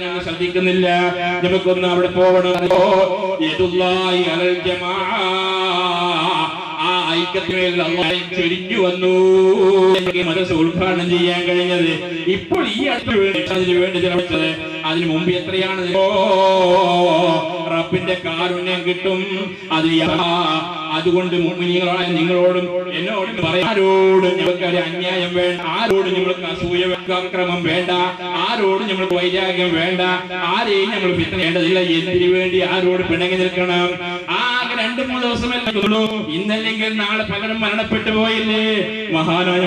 ഞങ്ങൾ ശ്രദ്ധിക്കുന്നില്ല. നമുക്കൊന്ന് അവിടെ പോകണമോ? ആ ഐക്യത്തിനുവേണ്ടി അല്ലാഹു ചൊരിഞ്ഞു വന്നു. മദ്രസ ഉദ്ഘാടനം ചെയ്യാൻ കഴിഞ്ഞത് ഇപ്പോൾ ഈ അതിനു വേണ്ടി ശ്രമിച്ചത്. അതിനു മുമ്പ് എത്രയാണ് റബ്ബിന്റെ കാരുണ്യം കിട്ടും. അതുകൊണ്ട് മുഅ്മിനീങ്ങളായ നിങ്ങളോടും എന്നോടും പറയാം, ആരോടും ഞങ്ങൾക്ക് ഒരു അന്യായം വേണ്ട, ആരോടും ഞങ്ങൾക്ക് അസൂയ അക്രമം വേണ്ട, ആരോടും ഞങ്ങൾക്ക് വൈരാഗ്യം വേണ്ട, ആരെയും നമ്മൾ ഫിത്നയേണ്ടതില്ല. എന്തിനു വേണ്ടി ആരോട് പിണങ്ങി നിൽക്കണം? ആകെ 2-3 ദിവസമല്ലേ ഉള്ളൂ. ഇന്നല്ലെങ്കിൽ നാളെ പലരും മരണപ്പെട്ടു പോയില്ലേ? മഹാനായ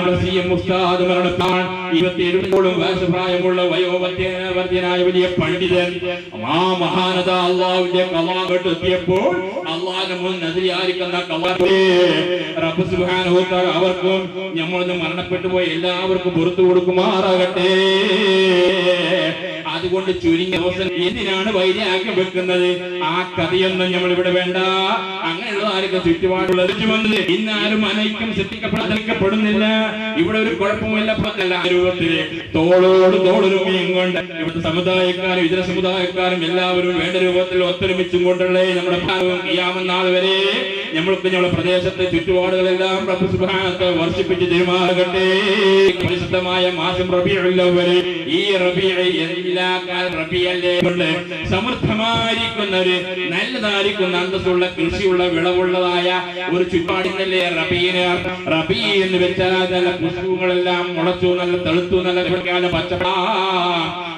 ഉസ്താദ് മരണപ്പെട്ടാൻ 27 വയസ്സുപ്രായമുള്ള വയോവർദ്ധ്യനായ വലിയ പണ്ഡിതൻ. ആ മഹാനത അള്ളാഹുവിന്റെ ഖളാ എത്തിയപ്പോൾ അള്ളാഹിന്റെ മുന്നിൽ റബ്ബ് സുബ്ഹാനഹു വ തആല അവർക്കും നമ്മളൊന്ന് മരണപ്പെട്ടു പോയി എല്ലാവർക്കും പുറത്തു കൊടുക്കുമാറാകട്ടെ. അതുകൊണ്ട് ചുരുങ്ങിയ ദിവസം എന്തിനാണ് വൈരാഗ്യം വെക്കുന്നത്? ആ കഥയൊന്നും നമ്മൾ ഇവിടെ വേണ്ട. അങ്ങനെയുള്ള ആർക്കും ചുറ്റുപാടുള്ളത് ഇന്നാരും അനൈക്യം ശ്രദ്ധിക്കപ്പെടുന്നില്ല. ഇവിടെ ഒരു കുഴപ്പമില്ല. രൂപത്തില് തോളോട് തോളൊരുമയും കൊണ്ട് ഇവിടുത്തെ സമുദായക്കാരും ഇതര സമുദായക്കാരും എല്ലാവരും വേണ്ട രൂപത്തിൽ ഒത്തൊരുമിച്ചും കൊണ്ടുള്ള നമ്മുടെ ഖിയാമത്ത് വരെ നമ്മൾക്ക് നമ്മുടെ പ്രദേശത്തെ ചുറ്റുപാടുകളെല്ലാം റബ്ബ് സുബ്ഹാനഹു വ തആല വർഷിപ്പിച്ച് തീരുമാനമാകട്ടെ. പരിശുദ്ധമായ മാസം റബീഉൽ അവ്വൽ, ഈ റബീഉ എല്ലാ റബീഅല്ലേ സമൃദ്ധമായിരിക്കുന്ന ഒരു നല്ലതായിരിക്കുന്ന അന്തസ്സുള്ള കൃഷിയുള്ള വിളവുള്ളതായ ഒരു ചുറ്റുപാടിനല്ലേ റബീന്. റബീ എന്ന് വെച്ചാൽ നല്ല പുഷ്പങ്ങളെല്ലാം മുളച്ചു, നല്ല തെളുത്തു, നല്ല പച്ച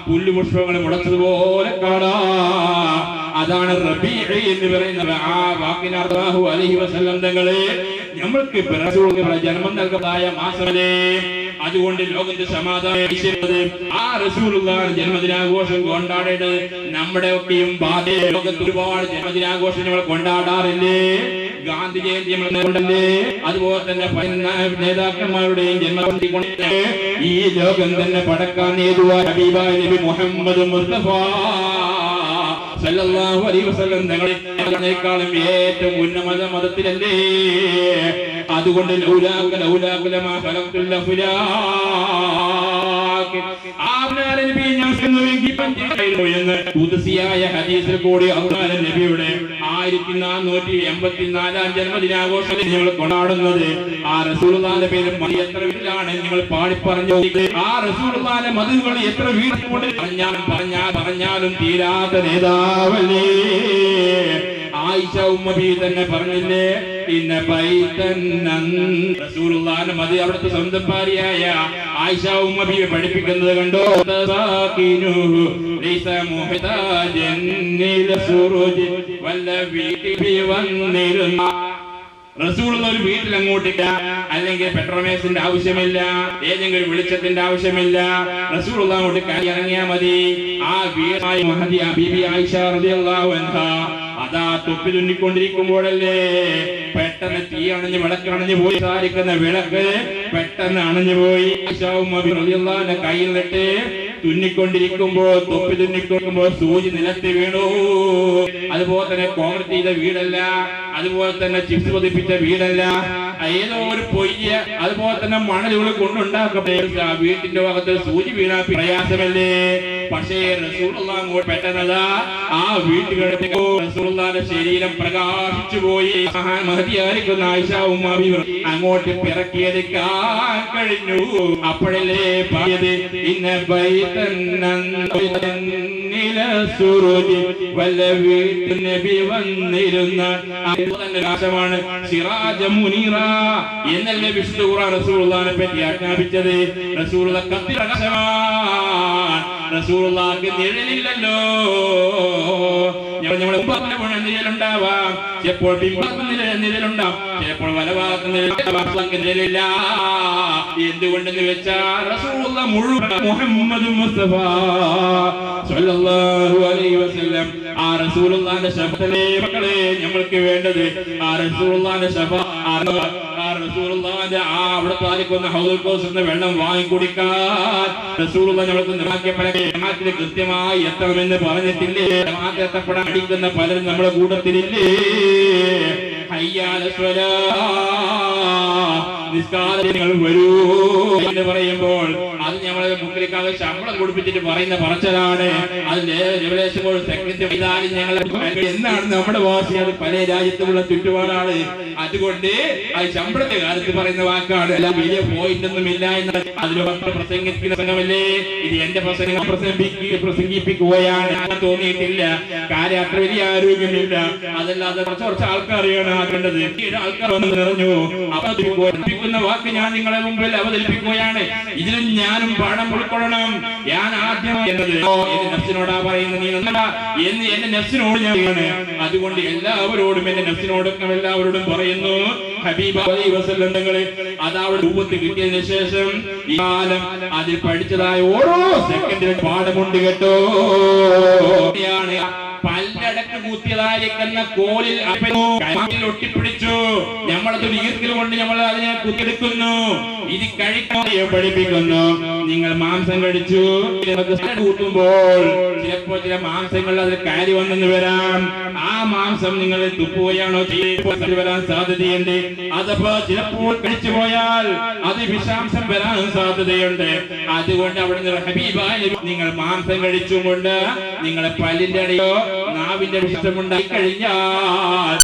പുല്ലുപുഷ്പങ്ങൾ മുളച്ചതുപോലെ കാണാം. അതാണ് റബീഉ എന്ന് പറയുന്നത്. ആ വാക്കിന് സല്ലല്ലാഹു അലൈഹി വസല്ലം തങ്ങളെ നമ്മൾക്ക് ജന്മം നൽകതായ മാസമല്ലേ. അതുകൊണ്ട് ലോകത്ത് സമാധാനം ആ റസൂലുള്ളാഹിയുടെ ജന്മദിനാഘോഷം കൊണ്ടാടേണ്ടത് നമ്മുടെ ഒക്കെയും ബാധ്യത. ലോകത്ത് ഒരുപാട് ജന്മദിനാഘോഷം നമ്മൾ കൊണ്ടാടാറില്ലേ? ഗാന്ധി ജയന്തി നമ്മൾ കൊണ്ടല്ലേ? അതുപോലെ തന്നെ നേതാക്കന്മാരുടെയും ജന്മദിനം കൊണ്ട് ഈ ലോകം തന്നെ പടക്കാൻ നേതുവാൻ ഹബീബായ നബി മുഹമ്മദ് മുസ്തഫ സല്ലല്ലാഹു അലൈഹി വസല്ലം തങ്ങളെക്കാളും ഏറ്റവും ഉന്നത മതത്തിലല്ലേ. അതുകൊണ്ട് ഹദീസിൽ കൂടി നബിയുടെ 1484 ജന്മദിനാഘോഷം ഞങ്ങൾ കൊണ്ടാടുന്നത്. ആ റസൂലുള്ളാഹിന്റെ പേര് എത്ര വീട്ടിലാണ് നിങ്ങൾ പാടിപ്പറഞ്ഞു. ആ റസൂലുള്ളാഹിന്റെ മധുകൾ എത്ര വീട്ടിൽ കൊണ്ട് പറഞ്ഞാലും തീരാത്ത നേതാവല്ലേ. ആയിഷ ഉമ്മബി തന്നെ പറഞ്ഞില്ലേ, ഇന്ന റസൂലുള്ളാഹിന്റെ മതി അവിടുത്തെ സ്വന്തം ഭാര്യയായ ആയിഷ ഉമ്മബിയെ പഠിപ്പിക്കുന്നത് കണ്ടോ. റസൂലുള്ള ഒരു വീട്ടിൽ അങ്ങോട്ടില്ല, അല്ലെങ്കിൽ പെട്രോമേസിന്റെ ആവശ്യമില്ല, ഏതെങ്കിലും വെളിച്ചത്തിന്റെ ആവശ്യമില്ല. റസൂലുള്ള അങ്ങോട്ട് കയറി ഇറങ്ങിയാൽ മതി. ആ വീടായി ബീബി ആയിഷ റളിയല്ലാഹു അൻഹാ അതാ തൊപ്പി തുന്നിക്കൊണ്ടിരിക്കുമ്പോഴല്ലേ പെട്ടെന്ന് തീ അണഞ്ഞ് വിളക്കണഞ്ഞു പോയി. സാരിക്കുന്ന വിളക്ക് പെട്ടെന്ന് അണഞ്ഞു പോയി. കയ്യിലിട്ട് തുന്നിക്കൊണ്ടിരിക്കുമ്പോ തൊപ്പി തുന്നിക്കൊണ്ടിരിക്കുമ്പോ സൂചി നിലത്ത് വീണു. അതുപോലെ തന്നെ കോൺക്രീറ്റ് ചെയ്ത വീടല്ല, അതുപോലെ തന്നെ ചിപ്സ് പതിപ്പിച്ച വീടല്ല, ഏതോ ഒരു പൊയ്യ, അതുപോലെ തന്നെ മണലുകൾ കൊണ്ടുണ്ടാക്കപ്പെട്ട വീട്ടിന്റെ ഭാഗത്ത് സൂചി വീണാ പ്രയാസമല്ലേ. പക്ഷേ റസൂലുള്ളാഹി അങ്ങോട്ട് പെട്ടെന്നതാ ആ വീട്ടുകളിൽ റസൂലുള്ളാഹിന്റെ ശരീരം പ്രകാശിച്ചു പോയി. മഹദിയായിരിക്കുന്ന ആയിഷ ഉമ്മ അങ്ങോട്ട് പിറക്കിയത് കഴിഞ്ഞു. അപ്പോഴല്ലേ പാടിയത് ഇന്ന വല്ല വീട്ടിൽ നബി വന്നിരുന്ന ആകാശമാണ് സിറാജ മുനീറ എന്നല്ലേ വിശുദ്ധ ഖുർആൻ റസൂലുള്ളാഹിനെ പറ്റി ആജ്ഞാപിച്ചത്. റസൂലുള്ള റസൂലുള്ളാഹിക്ക് നിഴലില്ലല്ലോ. നമ്മളെ നിഴലുണ്ടാവാം, ചിലപ്പോൾ നിഴലുണ്ടാവും, ചിലപ്പോൾ വലഭാഗത്ത് നിഴലില്ല. എന്തുകൊണ്ടെന്ന് വെച്ചാൽ റസൂലുള്ളാഹി മുഴുവൻ മുഹമ്മദ് മുസ്തഫ സ്വല്ലല്ലാഹു അലൈഹി വസല്ലം ആ റസൂലുള്ളാഹിന്റെ ശബ്ദത്തിലെ മക്കളെ നമ്മൾക്ക് വേണ്ടത്. ആ റസൂലുള്ളാഹിന്റെ റസൂലുള്ളാഹിന്റെ ആ അവിടെ പാലിക്കുന്ന ഹൗദുൽ കൗസറിന്റെ വെള്ളം വാങ്ങി കുടിക്കാൻ റസൂലുള്ളാഹി നമ്മൾക്ക് നിർമ്മാക്കിയപ്പോഴേ കൃത്യമായി എത്തണമെന്ന് പറഞ്ഞിട്ടില്ലേ? എത്തപ്പെടാൻ അടിക്കുന്ന പലരും നമ്മുടെ കൂട്ടത്തിലില്ലേ? നിസ്കാരങ്ങൾ വരൂ എന്ന് പറയുമ്പോൾ അത് നമ്മളെ മുക്കിലേക്കാതെ ശമ്പളം കൊടുപ്പിച്ചിട്ട് പറയുന്ന പറച്ചലാണ്. അത് എന്നാണ് നമ്മുടെ വാസി. അത് പല രാജ്യത്തുമുള്ള ചുറ്റുപാടാണ്. അതുകൊണ്ട് അത് ശമ്പളത്തെ കാലത്ത് പറയുന്ന വാക്കാണ്. അല്ല വലിയ പോയിന്റ് ഒന്നും ഇല്ല എന്ന് അതിന് പ്രസംഗിക്കുന്ന സംഘമല്ലേ ഇത്. എന്റെ പ്രസംഗം പ്രസംഗിപ്പിക്കുകയാണ് തോന്നിയിട്ടില്ല. കാര്യം അത്ര വലിയ ആരോഗ്യമില്ല. അതല്ലാതെ കുറച്ച് ആൾക്കാരെയാണ് ആകേണ്ടത്. ആൾക്കാർ വന്ന് നിറഞ്ഞു. അവതരിപ്പിക്കുന്ന വാക്ക് ഞാൻ നിങ്ങളെ മുമ്പിൽ അവതരിപ്പിക്കുകയാണ്. ഇതിലും ഞാനും പാഠം ഉൾക്കൊള്ളണം. ഞാൻ ആദ്യം എന്നത് എന്റെ നഫ്സിനോടാ പറയുന്നത്, നീ എന്ന് എന്റെ നഫ്സിനോട് ഞാൻ. അതുകൊണ്ട് എല്ലാവരോടും എന്റെ നഫ്സിനോടൊക്കെ എല്ലാവരോടും പറയുന്നു, ഹബീബ് അലൈഹി വസല്ലം തങ്ങളെ അതവിടെ രൂപത്തിൽ കിട്ടിയതിനു ശേഷം ഈ കാലം അതിൽ പഠിച്ചതായ ഓരോ സെക്കൻഡിലും പാഠമുണ്ട് കേട്ടോ. പല്ലടക്ക് കൂത്തിയതായിരിക്കുന്ന കോലിൽ ഒട്ടിപ്പിടിച്ചു. നമ്മളത് ഈർക്കിൽ കൊണ്ട് നമ്മൾ അതിനെ കുത്തിയെടുക്കുന്നു. ഇത് കഴിക്കാൻ പഠിപ്പിക്കുന്നു. നിങ്ങൾ മാംസം കഴിച്ചു കൂട്ടുമ്പോൾ ചിലപ്പോൾ ചില മാംസങ്ങൾ അതിൽ കയറി വന്നെന്ന് വരാം. ആ മാംസം നിങ്ങൾ തുപ്പുകയാണോ വരാൻ സാധ്യതയുണ്ട്. അതപ്പോ ചിലപ്പോൾ കഴിച്ചു പോയാൽ അത് വിഷാംശം വരാൻ സാധ്യതയുണ്ട്. അതുകൊണ്ട് അവിടെ ഹബീബായ നിങ്ങൾ മാംസം കഴിച്ചുകൊണ്ട് നിങ്ങളെ പല്ലിന്റെ അടിയോ നാവിന്റെ വിഷമുണ്ടായി കഴിഞ്ഞാൽ